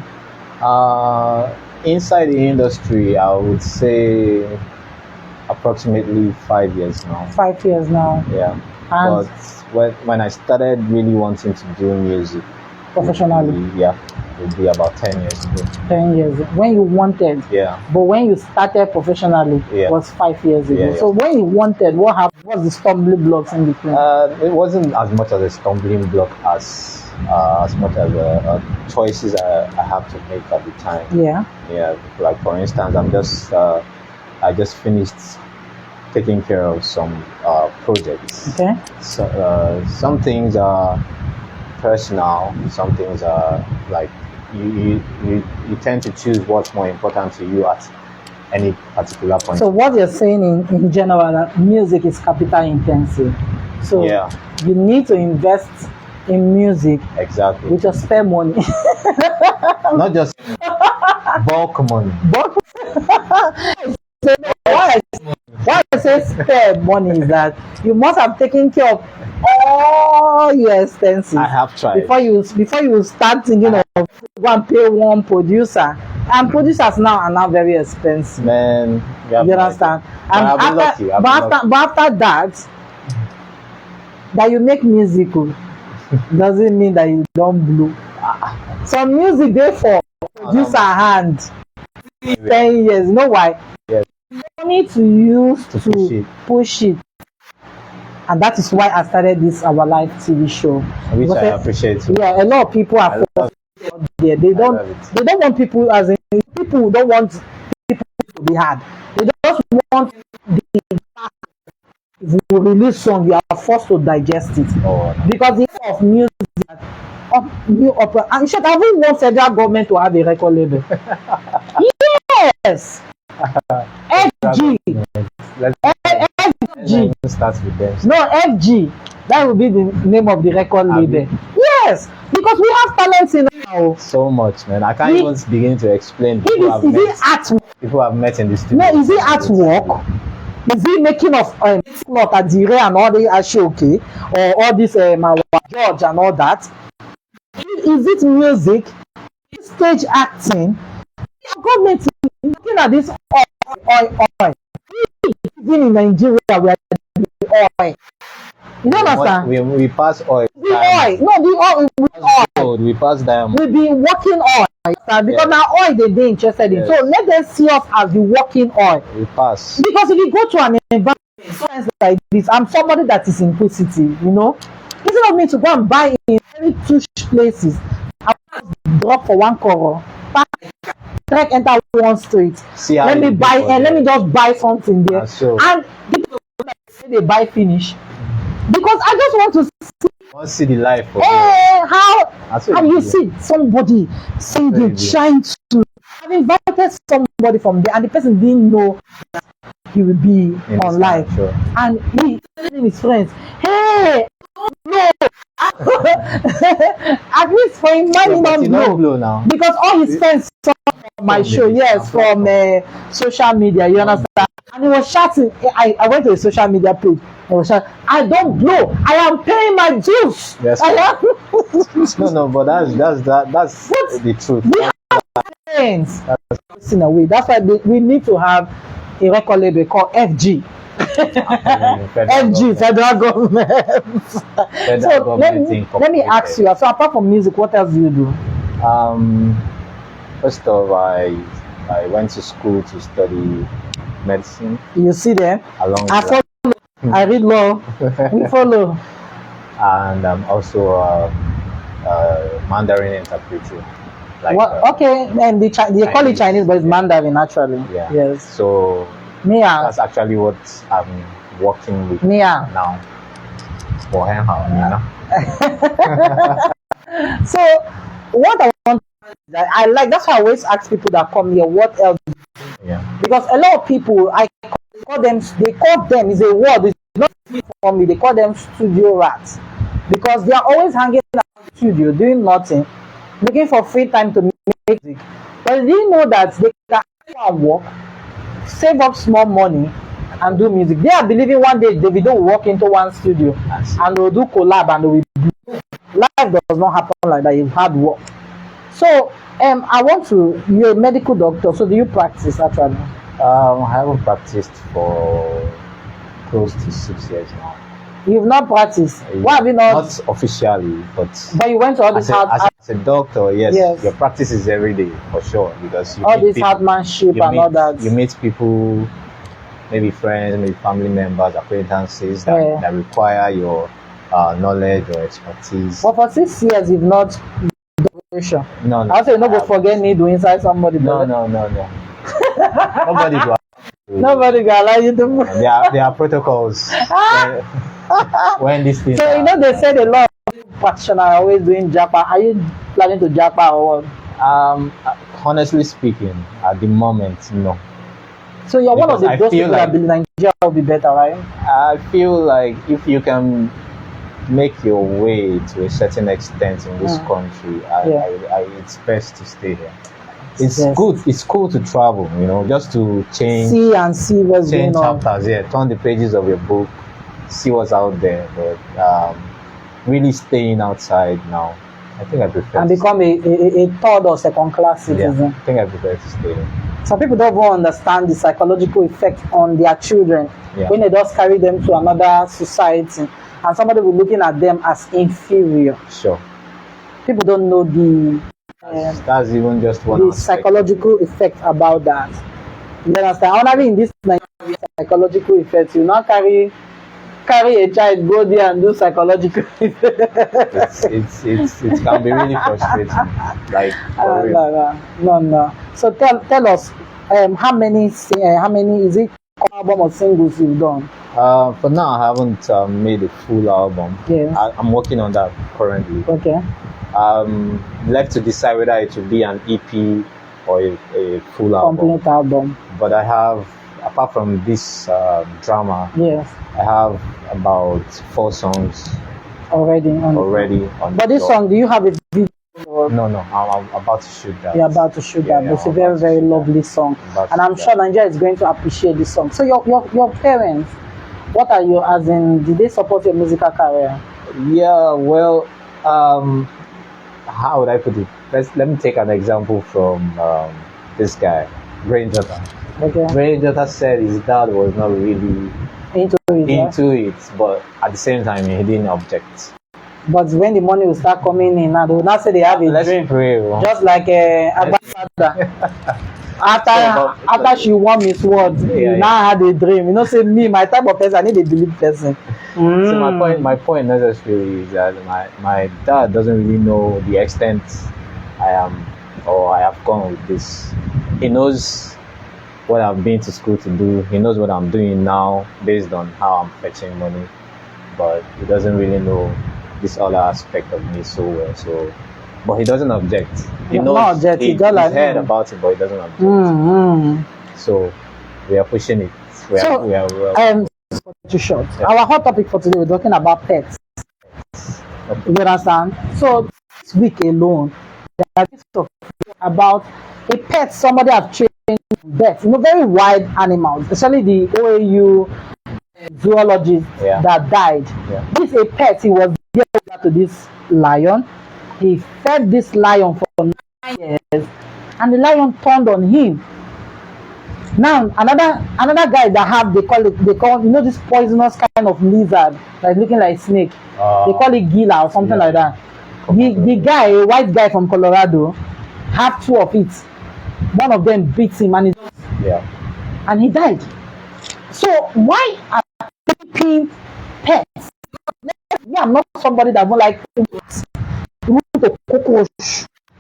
Inside the industry, I would say approximately 5 years now. 5 years now. Yeah. But when I started really wanting to do music professionally, would be about 10 years ago. 10 years. When you wanted. Yeah. But when you started professionally, Yeah. was 5 years ago. Yeah. So when you wanted, what happened? What's the stumbling blocks in between? It wasn't as much as a stumbling block as much as choices I have to make at the time. Yeah. Yeah. Like for instance, I just finished taking care of some projects. Okay. So some things are personal, some things are like you tend to choose what's more important to you at any particular point. So what you're saying in general, that music is capital intensive. So Yeah. you need to invest in music Exactly. with your spare money. Not just bulk money. But why I say spare money is that you must have taken care of all your expenses. I have tried. Before you start thinking of go and pay one producer. And producers now are now very expensive. Man, You understand? And I've been lucky. I've been lucky. but after that you make music doesn't mean that you don't blow. Some music they for producer hand 10 years. You know why? Yes. Money to use To push it. And that is why I started this Our Life TV show. Which I Because, appreciate. yeah, a lot of people are love there. They don't love it. want people as in people don't want people to be hard. They just want if you release song, you are forced to digest it. Oh, no. Because the of music new opera, and in short, I even want federal government to have a record label. Yes. FG. Let's FG. start with them. No, FG. That will be the name of the record label. Yes, because we have talents in now. So much, man. I can't even begin to explain. Is it artwork? People have met in the studio. No, is it artwork? Is it making of cloth Adire and all the Ashoke or all this George and all that? Is it music? Is it stage acting? The government is looking at this oil. Even in Nigeria, we are the oil. You don't understand? We pass oil. The oil. No, the oil. Gold. We pass diamond. We've been working oil. Because now oil they interested in. Yes. So let them see us as the working oil. We pass. Because if you go to an environment like this, I'm somebody that is inquisitive, you know. Instead of me to go and buy in very tush places, I will drop for one cover, trek enter one street. See how Let me you buy go and let there. me just buy something there. So. And people say they buy finish. Because I just want to see Want to see the life of how That's what and you you do. see somebody singing, Very trying to. I've invited somebody from there, and the person didn't know that he will be in on this live. kind of show. And he telling his friends, "Hey, no!" At least for him, why Yeah, he but not you don't blow? blow now. Because all his friends saw my From show, the- yes, from social media. You understand? And he was shouting. I went to a social media page. I was shouting, "I don't blow. I am paying my dues. Yes, I am." No, but that's What? the truth. We have friends. In a way, that's why we need to have a record label called FG. FG, federal government. So let me ask you. So apart from music, what else do you do? First of all, I went to school to study medicine You see them. along I with follow. I read law. We follow. and also Mandarin interpreter. Like, What? Okay, and they call it Chinese. Chinese, but it's Mandarin actually. Yeah. Yes. So Mia. that's actually what I'm working with Mia. now. 我很好，你呢？ So what I want that I like, that's why I always ask people that come here, what else? Yeah. Because a lot of people, they call them, is a word, it's not for me, they call them studio rats. Because they are always hanging out in the studio, doing nothing, looking for free time to make music. But they didn't know that they can go and work, save up small money, and do music. They are believing one day Davido will walk into one studio and they'll do collab and they will blow. Life does not happen like that, it's hard work. So I want to, you're a medical doctor, so do you practice actually? I haven't practiced for close to 6 years now. You've not practiced. Why have you not? Not officially, but you went to all these as a doctor, yes, Yes. your practice is every day for sure, because you all meet this people, hardmanship you and meet, all that. you meet people, maybe friends, maybe family members, acquaintances Yeah. that require your knowledge or expertise. But for 6 years, you've not done. No, I say no go forget needle inside somebody. No. Nobody go. Nobody go allow you to. There are protocols when this thing. So you know they said a lot of practitioners are always doing japa. Are you planning to japa or what? Honestly speaking, at the moment, no. So you're one of Because those people that believe Nigeria will be better, right? I feel like if you can make your way to a certain extent in this country, it's best to stay here. It's good. It's cool to travel, you know, just to see what's change going on. chapters. Yeah, turn the pages of your book, see what's out there. But really staying outside now, I think I prefer. And become a third or second class citizen. Yeah, I think I prefer to stay here. Some people don't even understand the psychological effect on their children when they just carry them to another society, and somebody will be looking at them as inferior. Sure. People don't know that's even just one the psychological effect about that. You understand? Only in this psychological effect, you not carry a child, go there and do psychological effect. it can be really frustrating. Like no. So tell us how many is it album or singles you've done? For now, I haven't made a full album. Yes. I'm working on that currently. Okay. Left to decide whether it will be an EP or a full album. Complete album. But I have, apart from this drama, yes, I have about 4 songs already on. But this song, do you have a video? No, I'm about to shoot that. You're about to shoot that. It's a very, very lovely song, and I'm sure Nigeria is going to appreciate this song. So your parents, what are you, as in, did they support your musical career? Yeah, well, how would I put it? Let me take an example from this guy, Brain Jota. Okay. Brain Jota said his dad was not really into it, but at the same time he didn't object. But when the money will start coming in, now they will not say they have a dream. Pray, just like after she won Miss World, now had a dream. You know, say me, my type of person, I need a believe person. So my point necessarily is that my dad doesn't really know the extent I have gone with this. He knows what I've been to school to do. He knows what I'm doing now based on how I'm fetching money, but he doesn't really know this other aspect of me so well. So, but he doesn't object. He knows he's heard about it, but he doesn't object. So we are pushing it. Too short. Our hot topic for today, we're talking about pets. Okay. You understand? So this week alone, there are about a pet somebody have trained pets. You know, very wild animals, especially the OAU zoologist that died. Yeah. This is a pet. He was given to this lion. He fed this lion for 9 years, and the lion turned on him. Now another guy that they call you know, this poisonous kind of lizard, like looking like snake. They call it gila or something like that. The guy, a white guy from Colorado, had 2 of it. One of them beats him and he died. So why are keeping pets? I'm not somebody that won't like a cockroach.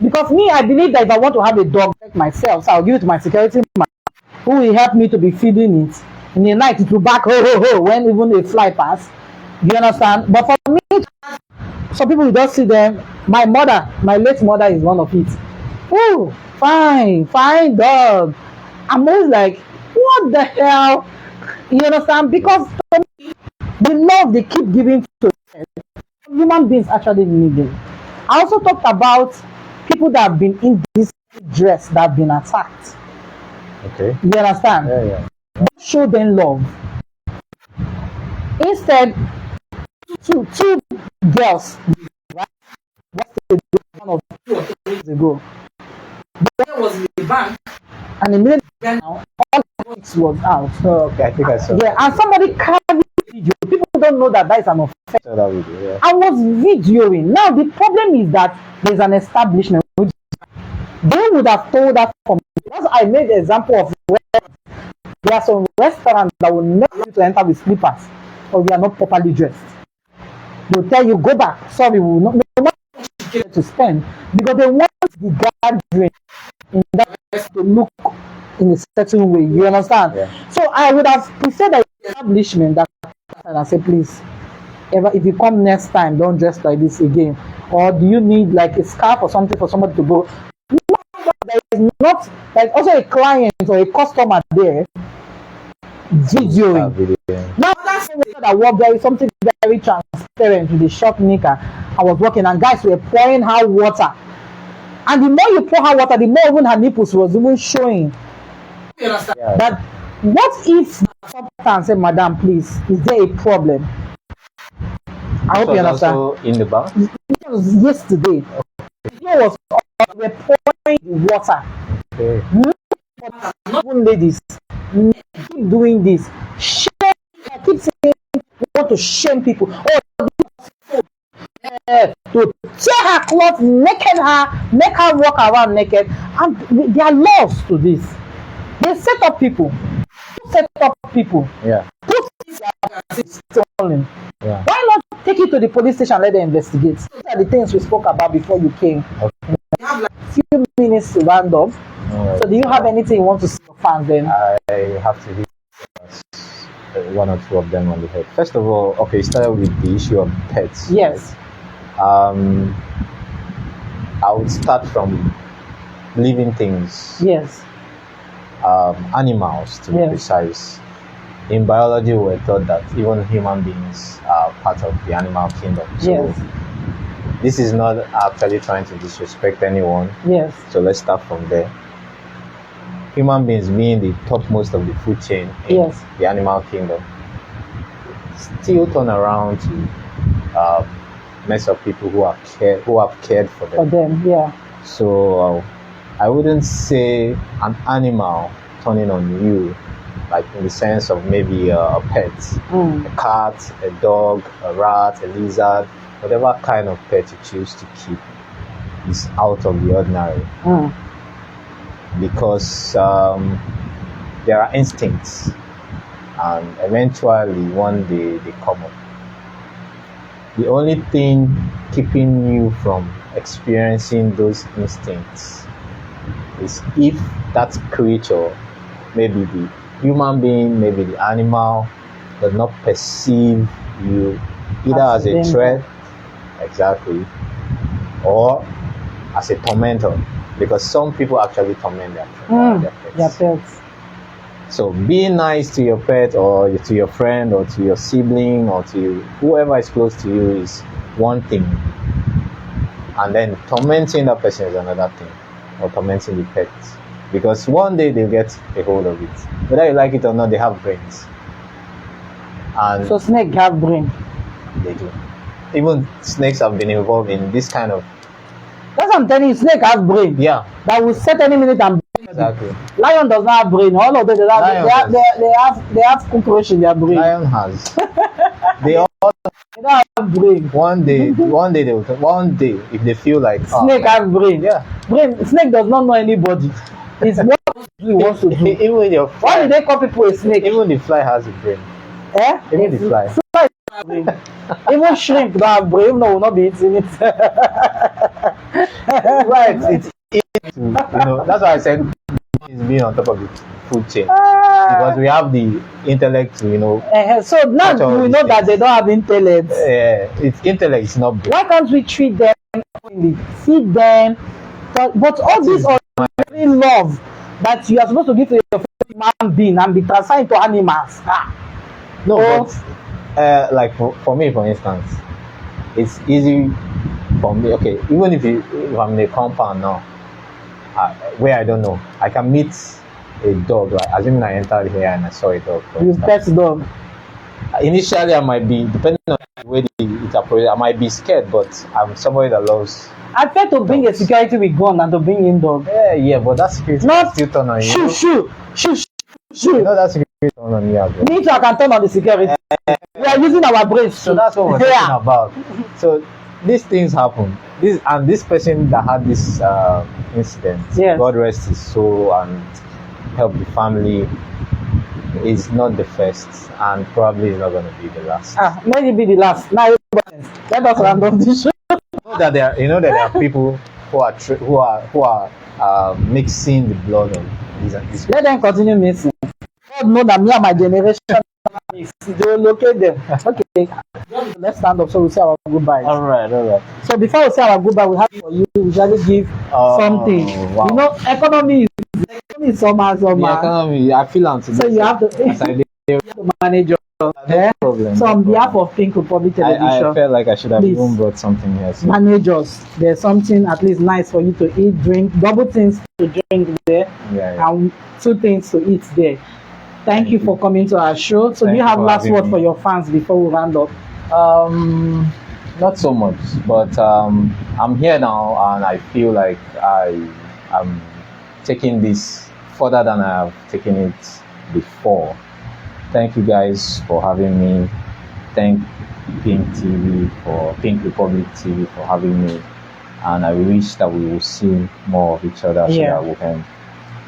Because me, I believe that if I want to have a dog like myself, so I'll give it to my security man, who will help me to be feeding it. In the night, it will back when even a fly pass. You understand? But for me, some people will just see them. My late mother is one of it. Oh, fine dog. I'm always like, what the hell? You understand? Because the love they keep giving to human beings actually need it. I also talked about people that have been in this dress that have been attacked. Okay. You understand? Yeah. Don't show them love. Instead, two girls, right? One of 2 or 3 days ago. The girl was in the bank, and immediately now all the was out. Oh, okay, I think I saw. Yeah, and somebody carried the video. People don't know that that is an offense. So that video, yeah. I was videoing. Now the problem is that there's an establishment which they would have told that for me. Because I made the example of where there are some restaurants that will never allow you to enter with slippers or you are not properly dressed. They'll tell you, go back. Sorry, we will not to spend because they want the gathering in that to look in a certain way. You understand? Yeah. So I would have preferred an establishment that and I say, please, if you come next time, don't dress like this again. Or do you need like a scarf or something for somebody to go? No, there is not like also a client or a customer there videoing. Now that's that work there is something very transparent with the shop maker. I was working and guys were pouring hot water. And the more you pour hot water, the more even her nipples was even showing. Yeah. That what if and say, Madam, please, is there a problem? I hope you understand. Also in the bar? It was yesterday. It was we were pouring the water. Okay. Not even ladies. Keep doing this. Shame. I keep saying we want to shame people. To tear her clothes, naked her, make her walk around naked. And there are laws to this. They set up people. Set up people. Yeah. Put stolen. Yeah. Why not take it to the police station and let them investigate? These are the things we spoke about before you came. Okay. You have like a few minutes to round up. Right. So do you have anything you want to say to fans then? I have to hit one or two of them on the head. First of all, okay, started with the issue of pets. Yes. I would start from living things. Yes. Animals to be precise. In biology, we're taught that even human beings are part of the animal kingdom. So this is not actually trying to disrespect anyone. Yes. So let's start from there. Human beings being the topmost of the food chain in the animal kingdom, still turn around to mess up people who have cared for them. For them, yeah. So I wouldn't say an animal turning on you, like in the sense of maybe a pet, a cat, a dog, a rat, a lizard, whatever kind of pet you choose to keep is out of the ordinary. Because there are instincts and eventually one day they come up. The only thing keeping you from experiencing those instincts is if that creature, maybe the human being, maybe the animal, does not perceive you either as a threat, or as a tormentor, because some people actually torment their pets. So being nice to your pet or to your friend or to your sibling or to whoever is close to you is one thing, and then tormenting that person is another thing, or tormenting the pet, because one day they'll get a hold of it. Whether you like it or not, they have brains. And so snakes have brain. They do. Even snakes have been involved in this kind of. That's what I'm telling you. Snake has brain. Yeah. That will set any minute and. Exactly. Lion does not have brain. All of them they have cockroach in their brain. Lion has. They all don't have brain. One day if they feel like snake has brain. Yeah. Brain. Snake does not know anybody. It's what he wants to do. Even your fly, why did they call people a snake? Even the fly has a brain. Even the fly. Even shrimp don't have brain. No, will not be eating it. Right. It's easy to, that's why I said is being on top of the food chain, because we have the intellect to so now we know that they don't have intellect. It's intellect is not brain. Why can't we treat them, feed them, but all this ordinary love that you are supposed to give to your human being and be transferred into animals? But like for me, for instance, it's easy for me. Okay, even if I'm in a compound now, where I don't know, I can meet a dog. Like assuming I entered here and I saw a dog. You pet dog. Initially, I might be, depending on the way it approaches, I might be scared, but I'm somebody that loves. I prefer to bring a security with gun than to bring in dog. Yeah, but that security not still turn on you. Shoo. You know that security turn on you as well. Me too, I can turn on the security. We are using our brains. So that's what we're talking about. So these things happen. This person that had this incident, Yes. God rest his soul and help the family, is not the first and probably is not going to be the last. Let it be the last. Now, let us round off this show. You know that there are people who are mixing the blood of these. Let them continue mixing. God know that me and my generation mix. They will locate them. Okay, let's stand up so we say our goodbyes. All right. So before we say our goodbye, we have for you. We usually give something. Wow. You know, economy is somehow. The economy, I feel today. So you have to manage your. No problem. So on behalf of Pink Republic Television, I felt like I should have even brought something here. So. Managers, there's something at least nice for you to eat, drink, double things to drink there, and 2 things to eat there. Thank you for coming to our show. So do you have last word for your fans before we round up? Not so much, but I'm here now and I feel like I am taking this further than I have taken it before. Thank you guys for having me. Thank Pink Republic TV for having me. And I wish that we will see more of each other so that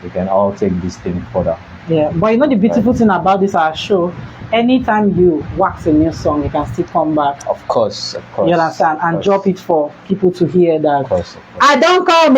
we can all take this thing further. Yeah, but you know the beautiful thing about this our show, anytime you wax a new song, you can still come back. Of course. You understand? And drop it for people to hear that. Of course. I don't come,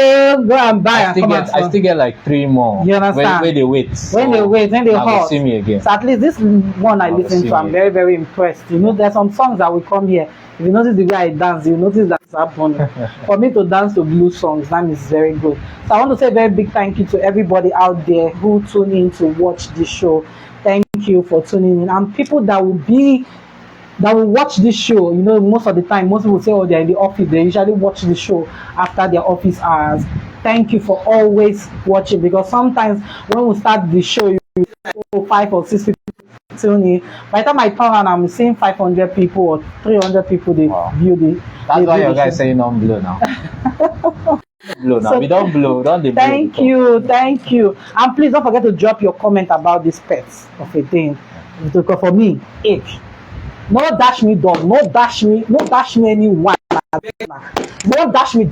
go and buy I still get like 3 more. You understand? When they wait. When they hot. See me again. So at least this one I listen to, I'm very, very impressed. You know, there's some songs that will come here. If you notice the way I dance, you notice that's happening. For me to dance to blues songs, that is very good. So I want to say a very big thank you to everybody out there who tune in to watch this show. Thank you for tuning in. And people that will watch this show, you know, most of the time, most people say, oh, they're in the office. They usually watch the show after their office hours. Thank you for always watching, because sometimes when we start the show, you 5 or 6 people tune in. By the time I turn around, I'm seeing 500 people or 300 people they view the. That's why your guys saying don't blow now. Blow now. So, we don't blow. Don't they blow. Thank you. And please don't forget to drop your comment about these pets of a thing. Because for me, no dash me dog, no dash me anyone. No dash me.